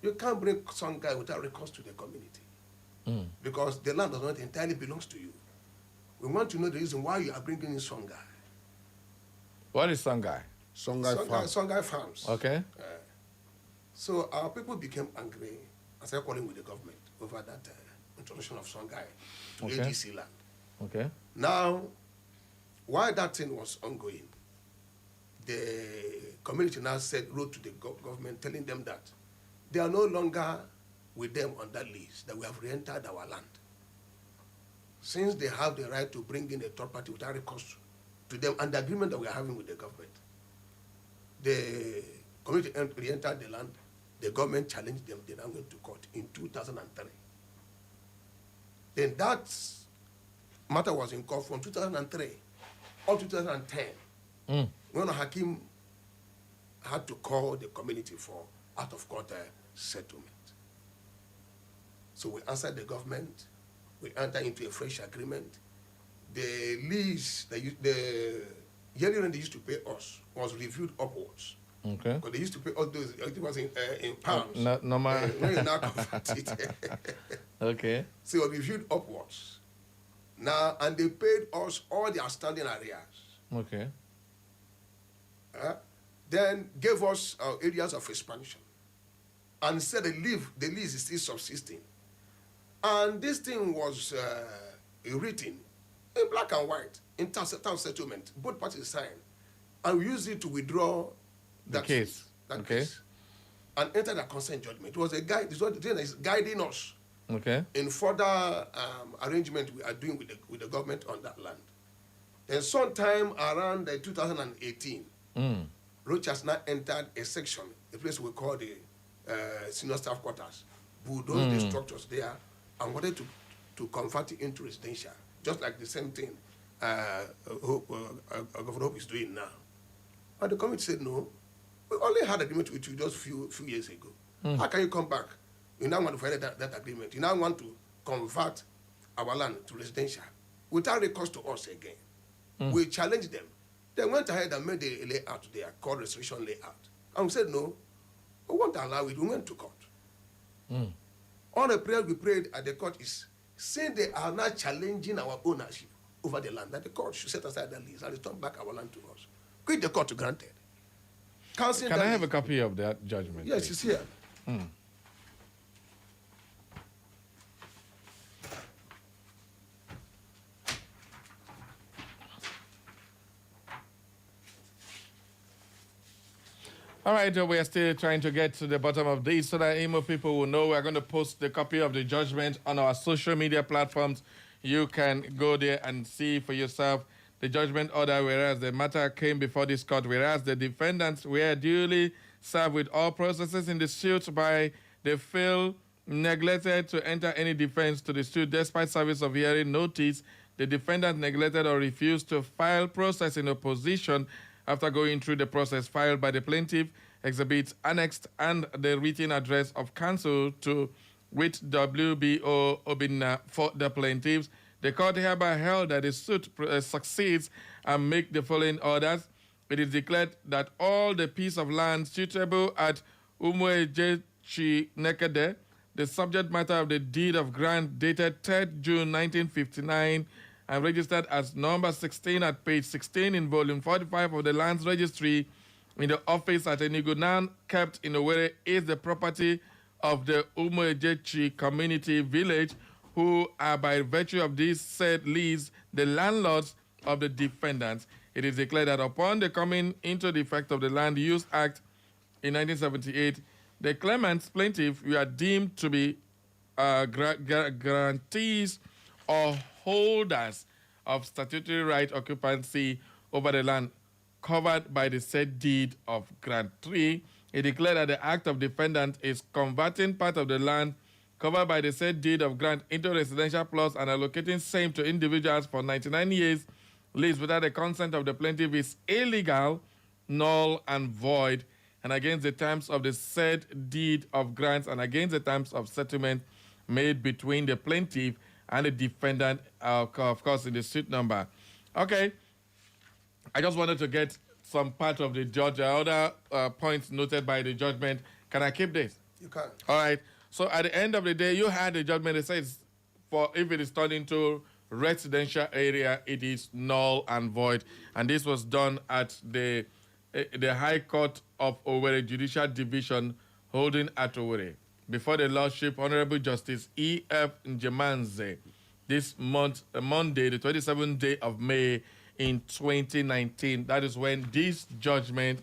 you can't bring Songhai without recourse to the community. Because the land does not entirely belongs to you. We want to know the reason why you are bringing in Songhai. What is Songhai? Songhai farms. Okay. So our people became angry and started calling with the government over that introduction of Songhai to ADC land. Okay. Now, while that thing was ongoing, the community now wrote to the government telling them that they are no longer with them on that lease that we have re-entered our land. Since they have the right to bring in a third party without recourse to them, and the agreement that we are having with the government, the community re-entered the land, the government challenged them, they now went to court in 2003. Then that matter was in court from 2003 up to 2010, when Hakim had to call the community for out-of-court settlement. So we answered the government, we entered into a fresh agreement. The lease, the yearly rent they used to pay us was reviewed upwards. Okay. Because they used to pay all those, it was in pounds. No matter. When you now convert it. Okay. So it was reviewed upwards. Now, and they paid us all the outstanding arrears. Okay. Then gave us areas of expansion. And said the lease is still subsisting. And this thing was written in black and white, in town settlement. Both parties signed. And we used it to withdraw the case. Case. And enter the consent judgment. It was a guide. This was the thing that is guiding us. Okay. In further arrangement we are doing with the government on that land. Then sometime around 2018, Roach has now entered a section, a place we call the senior staff quarters, bulldozed the structures there and wanted to convert it into residential, just like the same thing Governor Hope is doing now. And the committee said, no, we only had agreement with you just few years ago. How can you come back? You now want to violate that agreement. You now want to convert our land to residential without recourse to us again. We challenged them. They went ahead and made a layout there called restriction layout. And we said, no, we won't allow it. We went to court. On a prayer we prayed at the court is, since they are now challenging our ownership over the land, that the court should set aside the lease and return back our land to us. Quit the court granted. Can I have a copy of that judgment? Yes, it's here. All right, we are still trying to get to the bottom of this so that Imo people will know. We're going to post the copy of the judgment on our social media platforms. You can go there and see for yourself the judgment order, whereas the matter came before this court, whereas the defendants were duly served with all processes in the suit by the failed, neglected to enter any defense to the suit despite service of hearing notice. The defendant neglected or refused to file process in opposition after going through the process filed by the plaintiff, exhibits annexed, and the written address of counsel to with WBO Obinna for the plaintiffs. The court hereby held that the suit succeeds and make the following orders. It is declared that all the piece of land suitable at Umuejechi Nekede, the subject matter of the deed of grant dated 3rd June 1959, and registered as number 16 at page 16 in volume 45 of the Lands Registry in the office at Enugu, now kept in Owerri, is the property of the Umuejechi community village, who are by virtue of this said lease the landlords of the defendants. It is declared that upon the coming into the effect of the Land Use Act in 1978, the claimants plaintiff were deemed to be grantees or holders of statutory right occupancy over the land covered by the said deed of grant. 3, it declared that the act of defendant is converting part of the land covered by the said deed of grant into residential plots and allocating same to individuals for 99 years lease without the consent of the plaintiff is illegal, null, and void, and against the terms of the said deed of grants and against the terms of settlement made between the plaintiff and the defendant, of course, in the suit number. Okay. I just wanted to get some part of the judge, other points noted by the judgment. Can I keep this? You can. All right. So at the end of the day, you had the judgment that says for if it is turned into residential area, it is null and void. And this was done at the High Court of Owerri Judicial Division holding at Owerri before the Lordship Honorable Justice E.F. Njemanze this month, Monday, the 27th day of May in 2019. That is when this judgment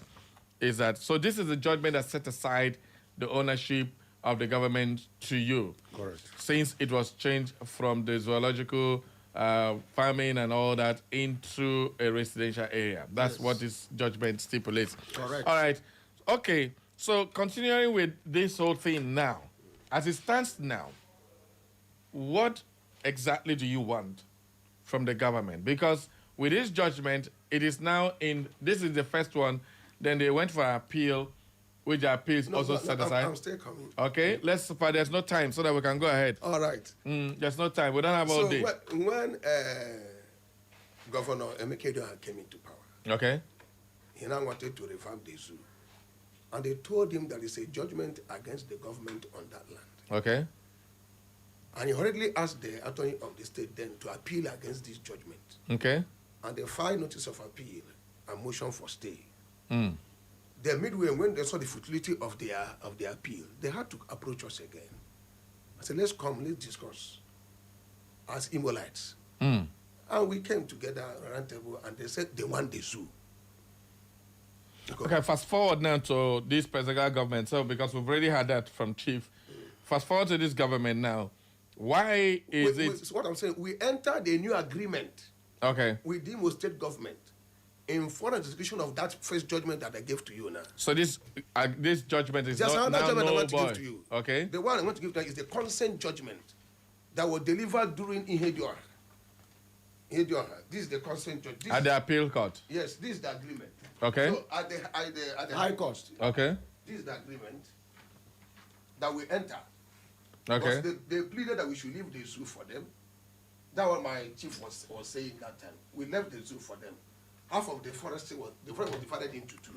is at. So this is the judgment that set aside the ownership of the government to you. Correct. Since it was changed from the zoological farming and all that into a residential area. That's what this judgment stipulates. Correct. All right. Okay. So continuing with this whole thing now, as it stands now, what exactly do you want from the government? Because with this judgment, it is now in, this is the first one, then they went for appeal, which the appeals also set aside. I'm still coming. Okay, but there's no time so that we can go ahead. All right. There's no time. We don't have all day. When Governor Emeka Edun came into power, Okay. he now wanted to revamp the zoo. And they told him that it's a judgment against the government on that land. Okay. And he hurriedly asked the attorney of the state then to appeal against this judgment. Okay. And they filed notice of appeal and motion for stay. Mm. Then midway, when they saw the futility of their appeal, they had to approach us again. I said, let's discuss as Imolites. Mm. And we came together around the table and they said they want the zoo. Okay, fast forward now to this present government. So, because we've already had that from Chief, fast forward to this government now. Why is it? What I'm saying, we entered a new agreement. Okay. With the Imo State government in further execution of that first judgment that I gave to you now. So this judgment is Just not another now judgment I want to boy. give to you. Okay. The one I want to give to you is the consent judgment that was delivered during Ihedioha. This is the consent judgment. At the appeal court. Yes, this is the agreement. Okay. So at the High Court. Okay. This is the agreement that we enter. Okay. Because they pleaded that we should leave the zoo for them. That's what my chief was saying that time. We left the zoo for them. Half of the forest was divided into two.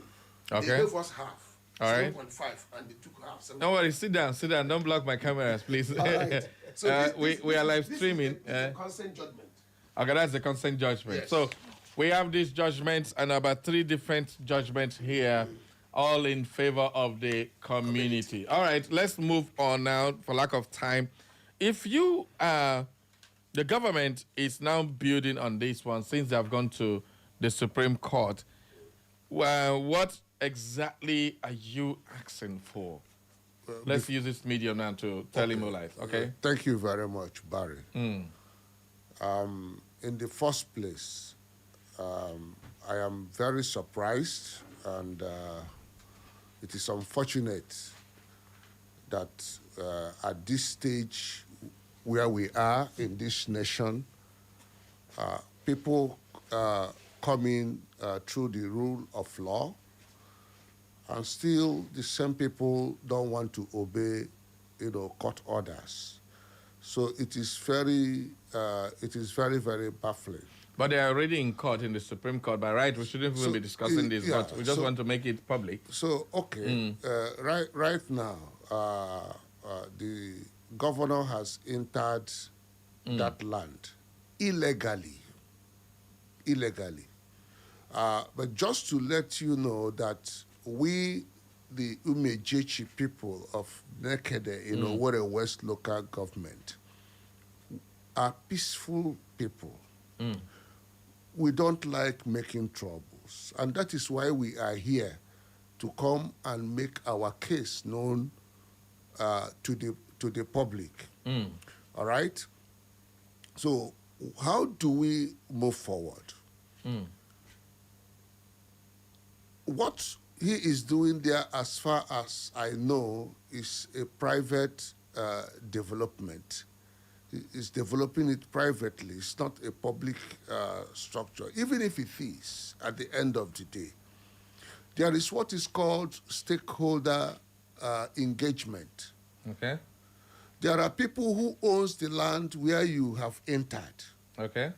Okay. They gave us half. All right. 7.5, and they took half. Don't worry, sit down. Don't block my cameras, please. All right. So we are live streaming. This is the consent judgment. Okay, that's the consent judgment. Yes. So we have these judgments and about 3 different judgments here, all in favor of the community. All right, let's move on now for lack of time. If you the government is now building on this one since they have gone to the Supreme Court. Well, what exactly are you asking for? Let's use this medium now to tell him life, okay? Thank you very much, Barry. In the first place, I am very surprised, and it is unfortunate that at this stage where we are in this nation, people coming through the rule of law, and still the same people don't want to obey, court orders. So it is very, very baffling. But they are already in court, in the Supreme Court. By right, we shouldn't even be discussing this, but we just want to make it public. So, okay, right now, the governor has entered that land illegally. But just to let you know that we, the Umejechi people of Nekede in Owerri West local government, are peaceful people. We don't like making troubles. And that is why we are here, to come and make our case known to the public. All right? So how do we move forward? What he is doing there, as far as I know, is a private development. He is developing it privately. It's not a public structure. Even if it is, at the end of the day, there is what is called stakeholder engagement. Okay. There are people who owns the land where you have entered. Okay.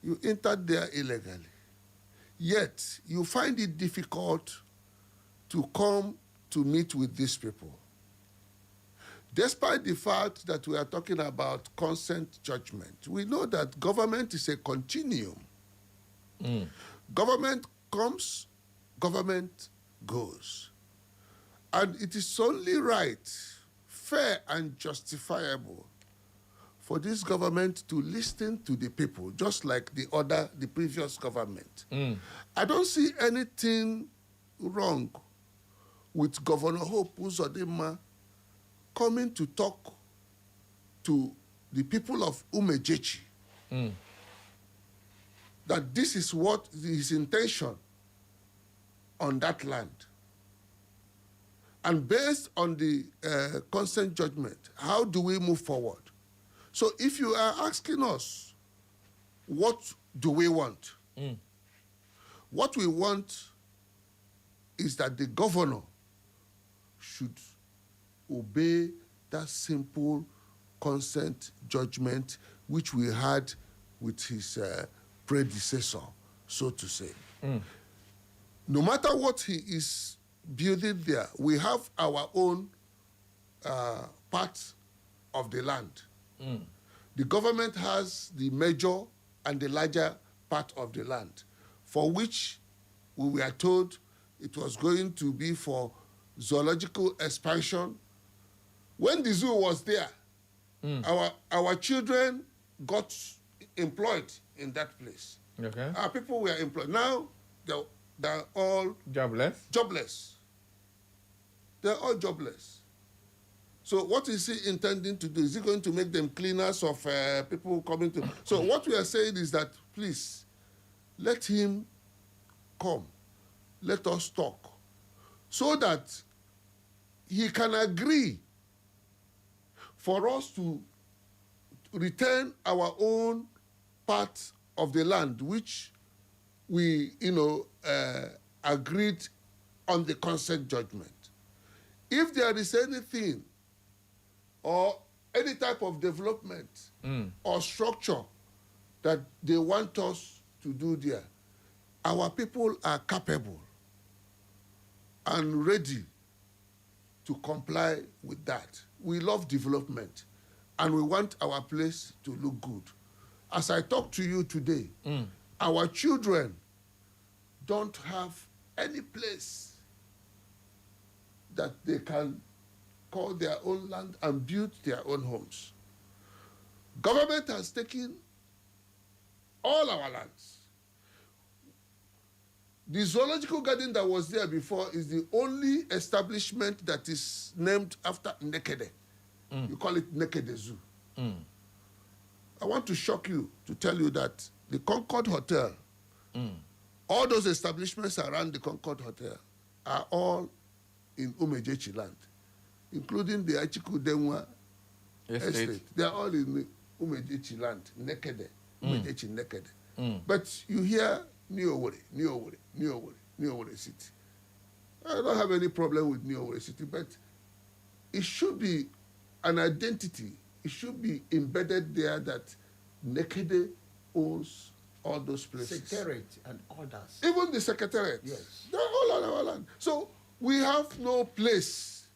You entered there illegally. Yet, you find it difficult to come to meet with these people. Despite the fact that we are talking about consent judgment, we know that government is a continuum. Government comes, government goes. And it is only right, fair and justifiable for this government to listen to the people, just like the previous government. I don't see anything wrong with Governor Hope Uzodinma coming to talk to the people of Umejechi that this is what his intention on that land. And based on the consent judgment, how do we move forward? So if you are asking us, what do we want? What we want is that the governor should obey that simple consent judgment which we had with his predecessor, so to say. No matter what he is building there, we have our own part of the land. The government has the major and the larger part of the land, for which we were told it was going to be for zoological expansion. When the zoo was there, our children got employed in that place. Okay. Our people were employed. Now they're all jobless. They're all jobless. So what is he intending to do? Is he going to make them cleaners of people coming to? So what we are saying is that, please, let him come. Let us talk. So that he can agree for us to return our own part of the land, which we, agreed on the consent judgment. If there is anything or any type of development or structure that they want us to do there, our people are capable and ready to comply with that. We love development and we want our place to look good. As I talk to you today, our children don't have any place that they can call their own land and build their own homes. Government has taken all our lands. The zoological garden that was there before is the only establishment that is named after Nekede. You call it Nekede Zoo. I want to shock you to tell you that the Concord Hotel, all those establishments around the Concord Hotel are all in Umejechi land, including the Achiku Denwa estate. They are all in Umejechi land, Nekede, Umejechi Nekede. But you hear New Owerri City. I don't have any problem with New Owerri City, but it should be an identity. It should be embedded there that Nekede owns all those places. Secretariat and others. Even the secretariat. Yes. They're all on our land. So we have no place.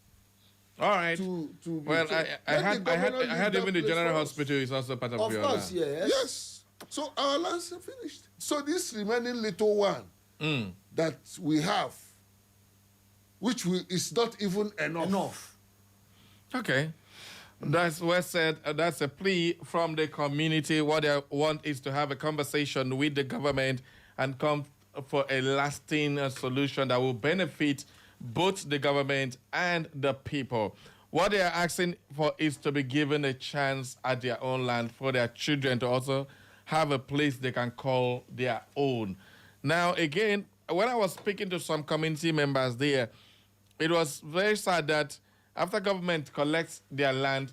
All right. Well, I had even the general hospital is also part of your land. Of course, yes. Yes. So our lands are finished. So this remaining little one that we have, which is not even enough. Okay. That's well said. That's a plea from the community. What they want is to have a conversation with the government and come for a lasting solution that will benefit both the government and the people. What they are asking for is to be given a chance at their own land for their children to also have a place they can call their own. Now, again, when I was speaking to some community members there, it was very sad that after government collects their land,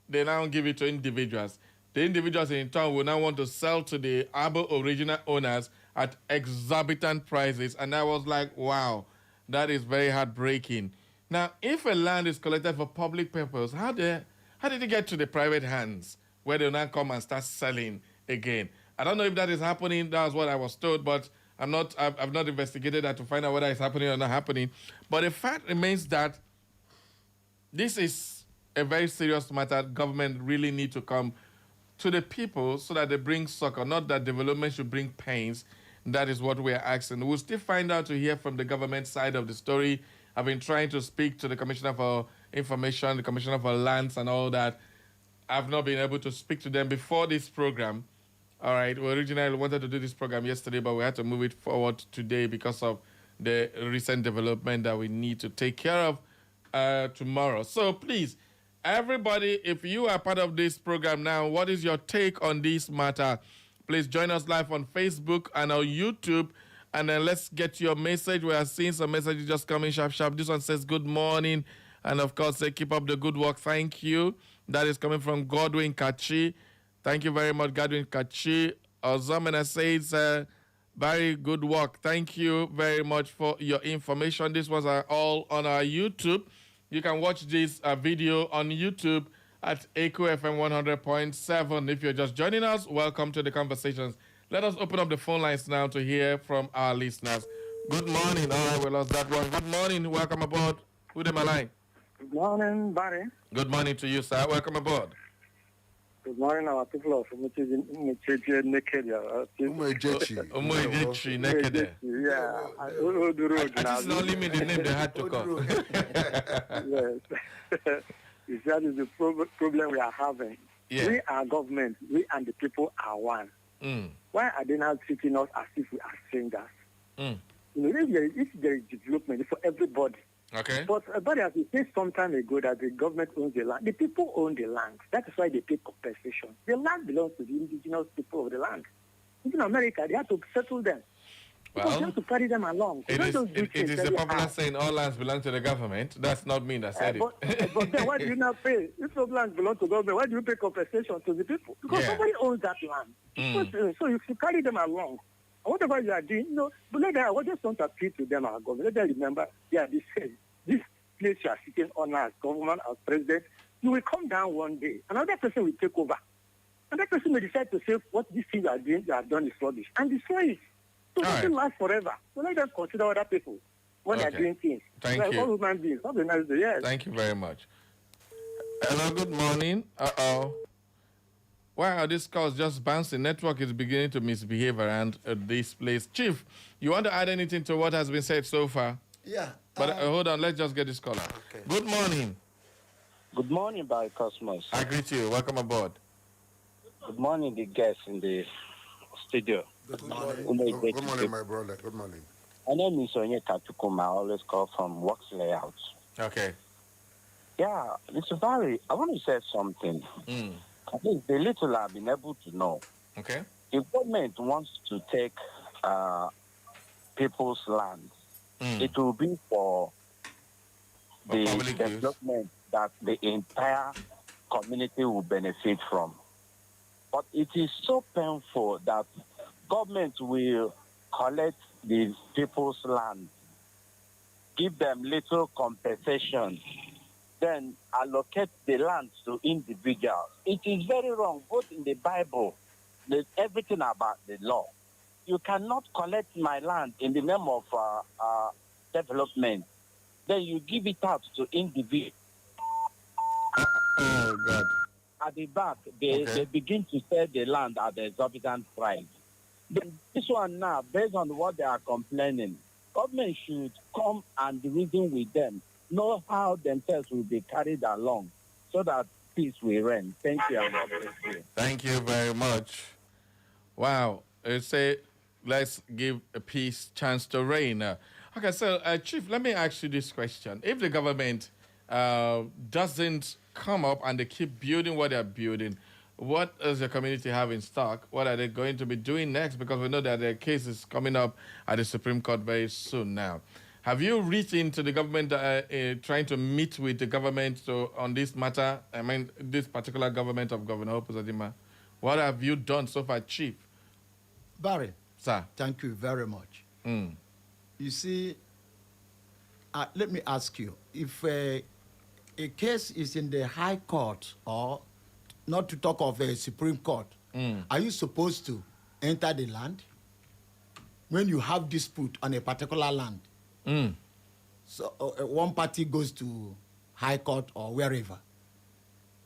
they now give it to individuals. The individuals in turn will now want to sell to the Abo original owners at exorbitant prices. And I was like, wow, that is very heartbreaking. Now, if a land is collected for public purpose, how did it get to the private hands where they now come and start selling again? I don't know if that is happening. That was what I was told, but I've not investigated that to find out whether it's happening or not happening. But the fact remains that this is a very serious matter. Government really need to come to the people so that they bring succor, not that development should bring pains. That is what we are asking. We'll still find out to hear from the government side of the story. I've been trying to speak to the Commissioner for Information, the Commissioner for Lands and all that. I've not been able to speak to them before this program. All right, we originally wanted to do this program yesterday, but we had to move it forward today because of the recent development that we need to take care of. tomorrow. So please, everybody, if you are part of this program now, what is your take on this matter? Please join us live on Facebook and on YouTube, and then let's get your message. We are seeing some messages just coming sharp. This one says, good morning, and of course, say, keep up the good work. Thank you. That is coming from Godwin Kachi. Thank you very much, Godwin Kachi. Ozamena says, very good work. Thank you very much for your information. This was all on our YouTube. You can watch this video on YouTube at Echo FM 100.7. If you're just joining us, welcome to the conversations. Let us open up the phone lines now to hear from our listeners. Good morning. All right, we lost that one. Good morning. Welcome aboard. Who am I line? Good morning, Barry. Good morning to you, sir. Welcome aboard. Good morning, our people of Umejechi Nekede. Umejechi Nekede. Yeah. I just only mean the name they had to call. Yes. That is the problem we are having. Yeah. We are government. We and the people are one. Why are they not treating us as if we are strangers? You know, if there is development for everybody. Okay. But as we said some time ago that the government owns the land, the people own the land. That is why they pay compensation. The land belongs to the indigenous people of the land. Even in America, they have to settle them. Well, you have to carry them along. It is a popular saying, all lands belong to the government. That's not me that said it. But then why do you not pay? If those lands belong to government, why do you pay compensation to the people? Because somebody owns that land. So you should carry them along. And whatever you are doing, you know, but let them, I just want to appeal to them, our government. Let them remember, they are the same. This place you are sitting on as government, as president, you will come down one day. Another person will take over. Another person may decide to say, what this thing you are doing, you have done is rubbish. And destroy it. So it doesn't last forever. So let them consider other people when they are doing things. Thank you. All human beings. Have a nice day. Yes. Thank you very much. Hello, good morning. Why are these calls just bouncing? Network is beginning to misbehave around this place. Chief, you want to add anything to what has been said so far? Yeah. But hold on, let's just get this caller. Okay. Good morning. Good morning, Barry Cosmos. I greet you. Welcome aboard. Good morning, the guests in the studio. Good morning. Good morning, my brother. Good morning. My name is Onyeka Tukuma. I always call from Works Layouts. Okay. Yeah, Mr. Barry, I want to say something. I think the little I've been able to know. Okay. If government wants to take people's land, it will be for the development that the entire community will benefit from. But it is so painful that government will collect the people's land, give them little compensation, then allocate the land to individuals. It is very wrong, both in the Bible, there's everything about the law. You cannot collect my land in the name of development. Then you give it out to individuals. Oh, God. At the back, they begin to sell the land at the exorbitant price. Then this one now, based on what they are complaining, government should come and reason with them, know how themselves will be carried along so that peace will reign. Thank you. Thank you very much. Wow. Say, let's give a peace chance to reign. Okay, so, Chief, let me ask you this question. If the government doesn't come up and they keep building what they're building, what does the community have in stock? What are they going to be doing next? Because we know that their case is coming up at the Supreme Court very soon now. Have you reached into the government, trying to meet with the government on this matter? I mean, this particular government of Governor Hope Uzodinma. What have you done so far, Chief? Barry. Sir. Thank you very much. You see, let me ask you, if a case is in the High Court, or not to talk of a Supreme Court, are you supposed to enter the land when you have dispute on a particular land? So one party goes to High Court or wherever.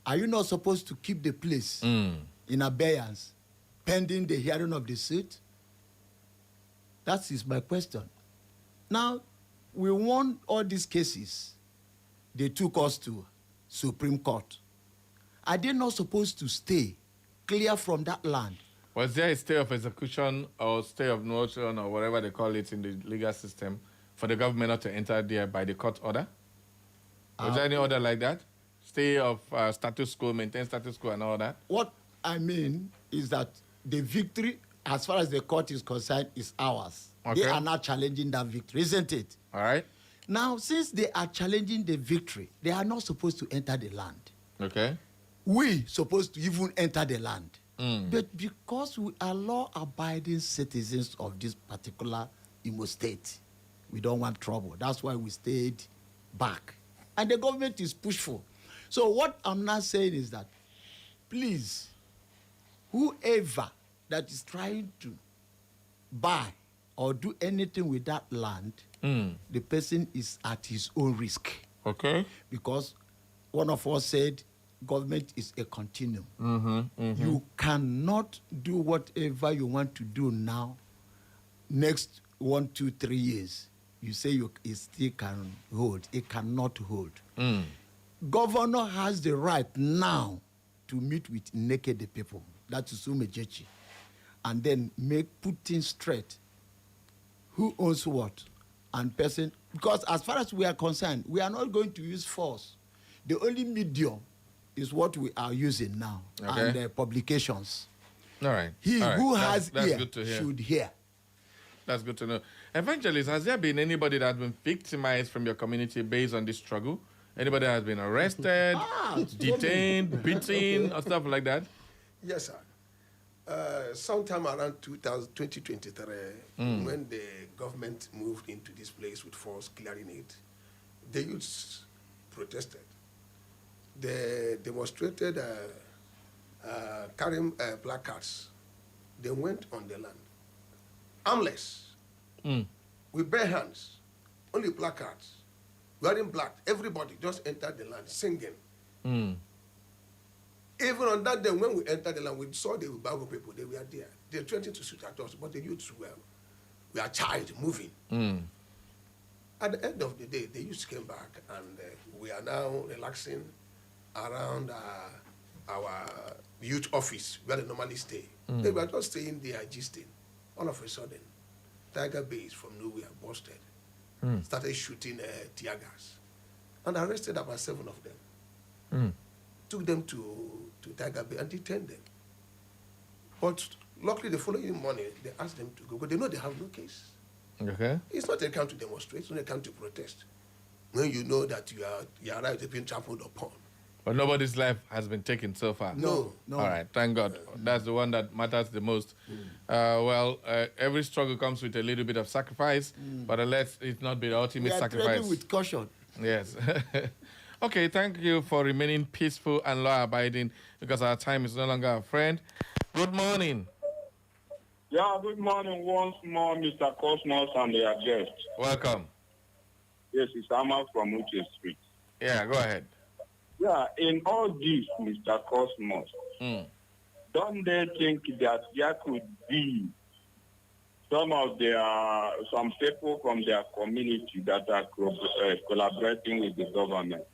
Are you not supposed to keep the place in abeyance pending the hearing of the suit? That is my question. Now, we won all these cases. They took us to Supreme Court. Are they not supposed to stay clear from that land? Was there a stay of execution or stay of motion or whatever they call it in the legal system for the government not to enter there by the court order? Was there any order like that? Stay of status quo, maintain status quo and all that? What I mean is that the victory, as far as the court is concerned, is ours. Okay. They are not challenging that victory, isn't it? All right. Now, since they are challenging the victory, they are not supposed to enter the land. Okay. We supposed to even enter the land. But because we are law-abiding citizens of this particular Imo State, we don't want trouble. That's why we stayed back. And the government is pushful. So what I'm not saying is that, please, whoever that is trying to buy or do anything with that land, the person is at his own risk. Okay. Because one of us said government is a continuum. You cannot do whatever you want to do now. Next 1, 2, 3 years, you say it still can hold. It cannot hold. Governor has the right now to meet with naked people. That is Umejechi. And then put things straight. Who owns what? And person. Because as far as we are concerned, we are not going to use force. The only medium is what we are using now. Okay. And publications. All right. He All right. who has that's ear good to hear. should hear. That's good to know. Evangelist, has there been anybody that has been victimized from your community based on this struggle? Anybody that has been arrested, detained, beaten, or stuff like that? Yes, sir. Sometime around 2023, when the government moved into this place with force clearing it, the youths protested. They demonstrated carrying placards. They went on the land, armless, with bare hands, only placards, wearing black. Everybody just entered the land singing. Even on that day, when we entered the land, we saw the Ubago people. They were there. They threatened to shoot at us, but the youths were child moving. At the end of the day, the youths came back, and we are now relaxing around our youth office where they normally stay. They were just staying there, gisting. All of a sudden, Tiger Base from nowhere busted, started shooting tear gas, and arrested about 7 of them. Took them to Tiger Bay and detained them. But luckily, the following morning, they asked them to go, but they know they have no case. Okay. It's not a count to demonstrate, it's not a count to protest. When you know that your right is being trampled upon. But nobody's life has been taken so far. No. All right, thank God. That's the one that matters the most. Every struggle comes with a little bit of sacrifice, but let it not be the ultimate sacrifice. We are trading with caution. Yes. Okay, thank you for remaining peaceful and law-abiding because our time is no longer our friend. Good morning. Yeah, good morning once more, Mr. Cosmos and their guest. Welcome. Yes, it's Amma from Uche Street. Yeah, go ahead. Yeah, in all this, Mr. Cosmos, don't they think that there could be some people from their community that are collaborating with the government?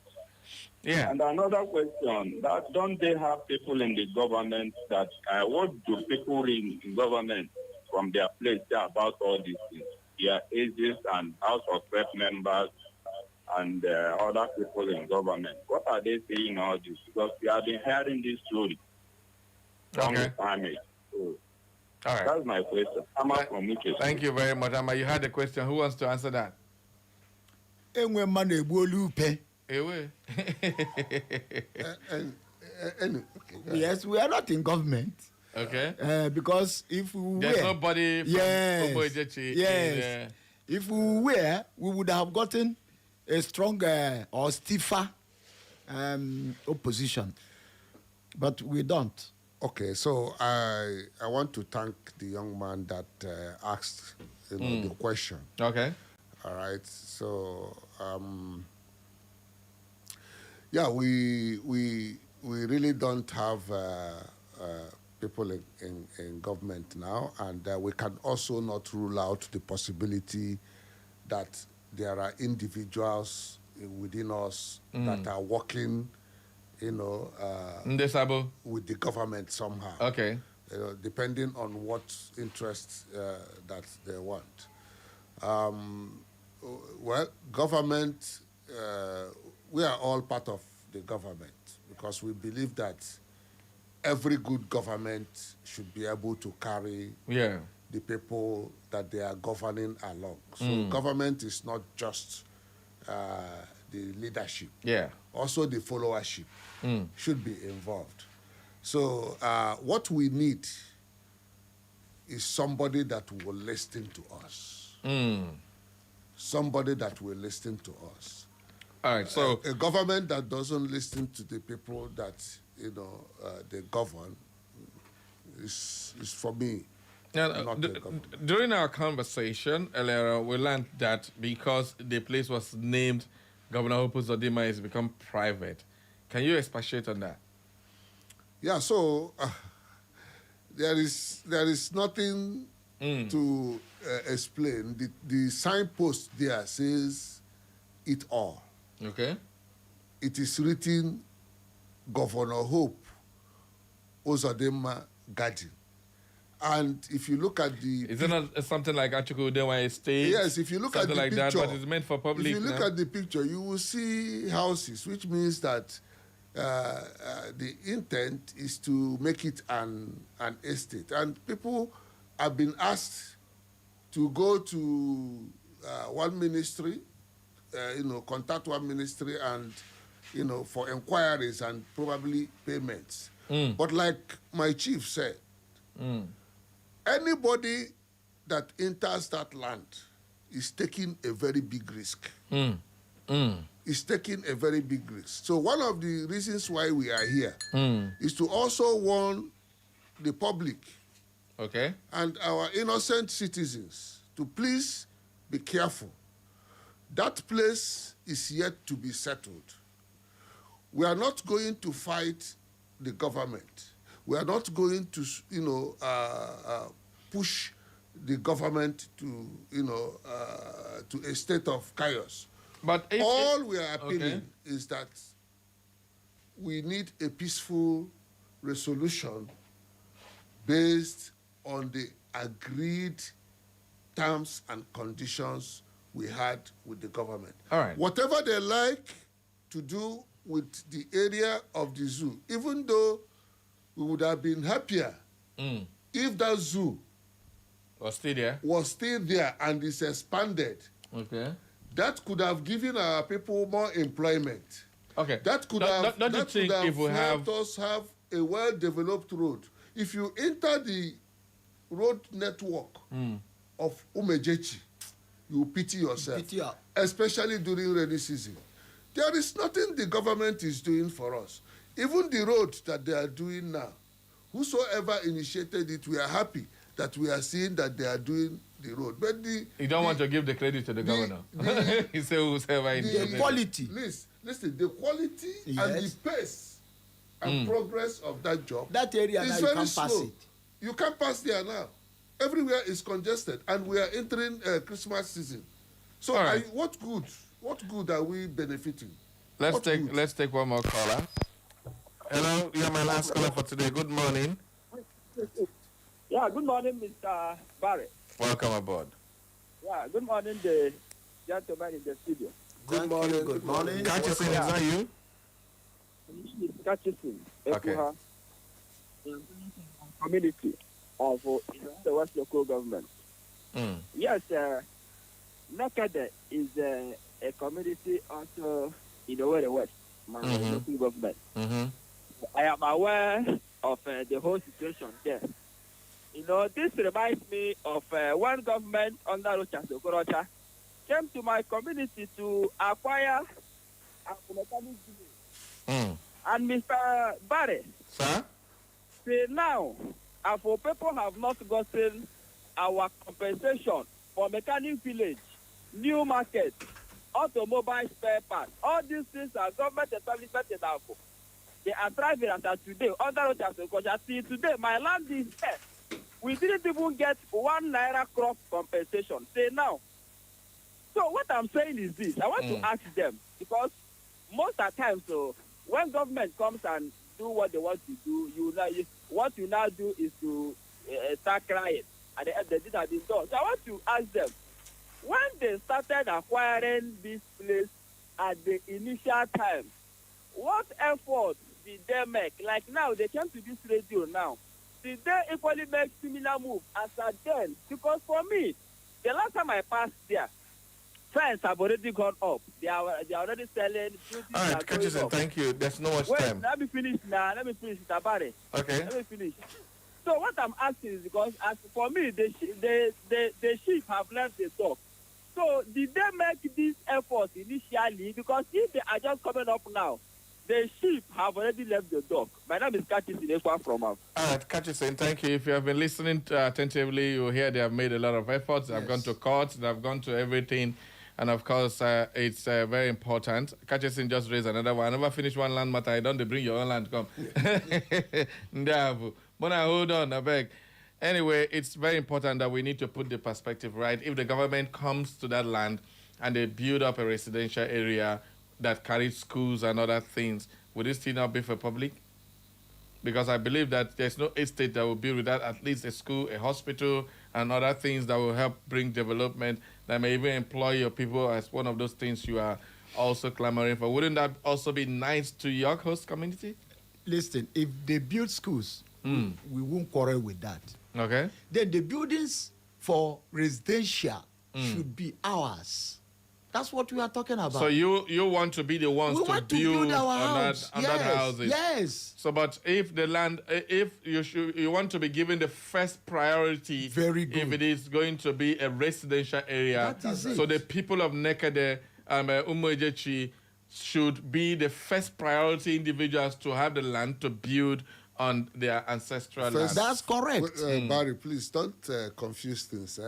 Yeah. And another question, that don't they have people in the government that, what do people in government from their place say about all these things? Their agents and House of Rep members and other people in government. What are they saying all this? Because we have been hearing this story from the family. So all right. That's my question. Thank you very much, Amma. You had a question. Who wants to answer that? Yes, we are not in government. Okay. Because if we were... There's nobody from Obojechi. Yes. If we were, we would have gotten a stronger or stiffer opposition. But we don't. Okay, so I want to thank the young man that asked the question. Okay. All right. So yeah, we really don't have people in government now, and we can also not rule out the possibility that there are individuals within us that are working, with the government somehow. Okay. Depending on what interests that they want. Well, government we are all part of the government because we believe that every good government should be able to carry the people that they are governing along. So government is not just the leadership. Also the followership should be involved. So what we need is somebody that will listen to us. Somebody that will listen to us. All right, so a government that doesn't listen to the people that they govern is for me. Not a government. During our conversation earlier, we learned that because the place was named Governor Hope Uzodinma, it's become private. Can you expatiate on that? Yeah, so there is nothing to explain. The signpost there says it all. Okay. It is written Governor Hope Uzodinma Garden. And if you look at the... Is it not something like Achukwu Udenwa Estate? Yes, if you look at the like picture... that, but it's meant for public. If you look at the picture, you will see houses, which means that the intent is to make it an estate. And people have been asked to go to one ministry, contact one ministry and, for inquiries and probably payments. But like my chief said, anybody that enters that land is taking a very big risk. Is taking a very big risk. So one of the reasons why we are here is to also warn the public and our innocent citizens to please be careful. That place is yet to be settled. We are not going to fight the government. We are not going to, push the government to, to a state of chaos. But all we are appealing is that we need a peaceful resolution based on the agreed terms and conditions we had with the government. All right. Whatever they like to do with the area of the zoo, even though we would have been happier if that zoo was still there and is expanded. Okay. That could have given our people more employment. Okay. That could have helped us have a well-developed road. If you enter the road network of Umejechi, you pity yourself, especially during rainy season. There is nothing the government is doing for us. Even the road that they are doing now, whosoever initiated it, we are happy that we are seeing that they are doing the road. But you don't want to give the credit to the governor. He said whoever initiated the quality. Listen, the quality and the pace and progress of that job. That area is now very you can't slow. pass it. You can't pass there now. Everywhere is congested, and we are entering Christmas season. So, what good are we benefiting? Let's take one more caller. Hello, you're my last caller for today. Good morning. Yeah, good morning, Mr. Barrett. Welcome aboard. Yeah, good morning, the gentleman in the studio. Good morning. Catchison, is that you? Catchison. Okay. Community of the West Local Government. Yes, Nakada is a community also in the West, my local government. I am aware of the whole situation there. This reminds me of one government under Rochas Okorocha came to my community to acquire a mechanic business. And Mr. Barry, sir, say now, our people have not gotten our compensation for mechanic village, new market, automobile spare parts. All these things are government establishment in Afo. They are thriving as of today under Rochas Okorocha. See, today my land is there. We didn't even get 1 naira crop compensation. Say now. So what I'm saying is this. I want to ask them, because most of the time, so when government comes and do what they want to do, what you now do is to start crying. And the end, they did have been done. So I want to ask them, when they started acquiring this place at the initial time. What effort did they make? Like now, they came to this radio now. Did they equally make similar move as at then? Because for me, the last time I passed there, fence have already gone up. They are already selling. All right, Kachisen, thank you. There's no much time. Let me finish now. Let me finish, Tabare. Okay. Let me finish. So what I'm asking is because, as for me, the sheep have left the dock. So did they make this effort initially? Because if they are just coming up now, the sheep have already left the dock. My name is Kachisen from us. All right, Kachisen, thank you. If you have been listening attentively, you hear they have made a lot of efforts. They have gone to court. They have gone to everything. And of course, it's very important. Kachisen just raised another one. I never finish one land matter. I don't bring your own land. Come. But now hold on, I beg. Anyway, it's very important that we need to put the perspective right. If the government comes to that land and they build up a residential area that carries schools and other things, would it still not be for public? Because I believe that there's no estate that will build without at least a school, a hospital, and other things that will help bring development, that may even employ your people as one of those things you are also clamoring for. Wouldn't that also be nice to your host community? Listen, if they build schools, we won't quarrel with that. Okay. Then the buildings for residential should be ours. That's what we are talking about. So you want to be the ones to build our house. that houses. Yes. So, but if the land, if you want to be given the first priority, very good. If it is going to be a residential area, that is so it. the people of Nekede, Umuejechi should be the first priority individuals to have the land to build on their ancestral land. That's correct. Barry, please don't confuse things.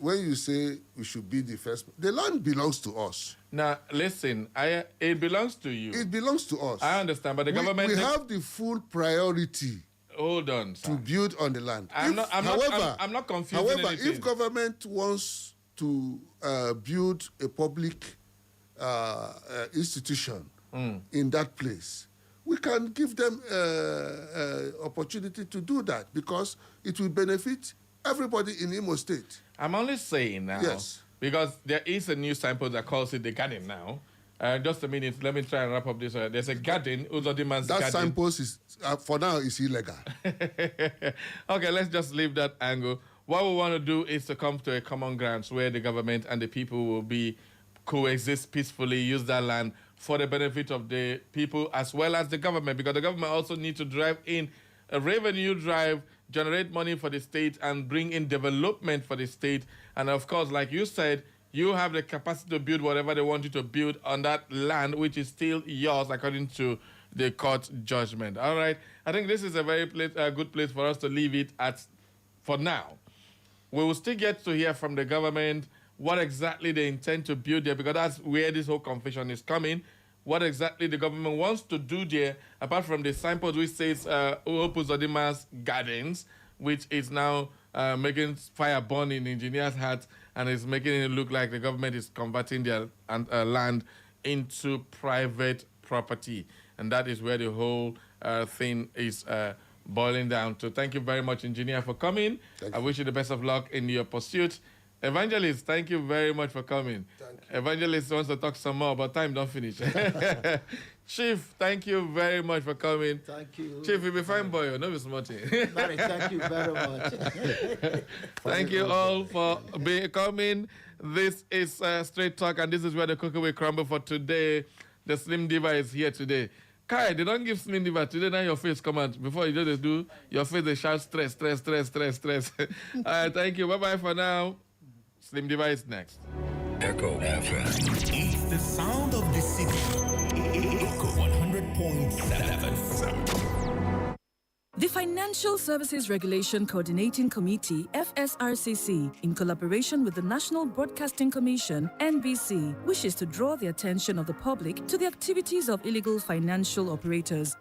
When you say we should be the first, the land belongs to us. Now, listen, it belongs to you. It belongs to us. I understand, but the government... We have the full priority. Hold on, sir. To build on the land. I'm not confusing However, anything. if government wants to build a public institution in that place, we can give them opportunity to do that because it will benefit everybody in Imo State. I'm only saying now, yes, because there is a new signpost that calls it the garden now. Just a minute, let me try and wrap up this. There's a garden, Uzodiman's garden. That signpost is, for now, is illegal. Okay, let's just leave that angle. What we want to do is to come to a common ground where the government and the people will coexist peacefully, use that land for the benefit of the people as well as the government, because the government also needs to drive in a revenue drive, generate money for the state, and bring in development for the state. And of course, like you said, you have the capacity to build whatever they want you to build on that land, which is still yours according to the court judgment. All right. I think this is a very good place for us to leave it at for now. We will still get to hear from the government what exactly they intend to build there, because that's where this whole confusion is coming. What exactly the government wants to do there, apart from the signpost which says Uzodiman's Gardens, which is now making fire burn in engineers' hats and is making it look like the government is converting their land into private property. And that is where the whole thing is boiling down to. Thank you very much, Engineer, for coming. I wish you the best of luck in your pursuit. Evangelist, thank you very much for coming. Evangelist wants to talk some more, but time don't finish. Chief, thank you very much for coming. Thank you. Chief, you'll be fine, boy. No be smarty. Thank you very much. Thank you all for coming. This is Straight Talk, and this is where the cookie will crumble for today. The Slim Diva is here today. Kai, they don't give Slim Diva today. Now your face come out. Before you just do, your face they shout stress. Thank you. Bye-bye for now. Slim Diva is next. Echo FM. It's the sound of the city. Echo 100.7. The Financial Services Regulation Coordinating Committee, FSRCC, in collaboration with the National Broadcasting Commission, NBC, wishes to draw the attention of the public to the activities of illegal financial operators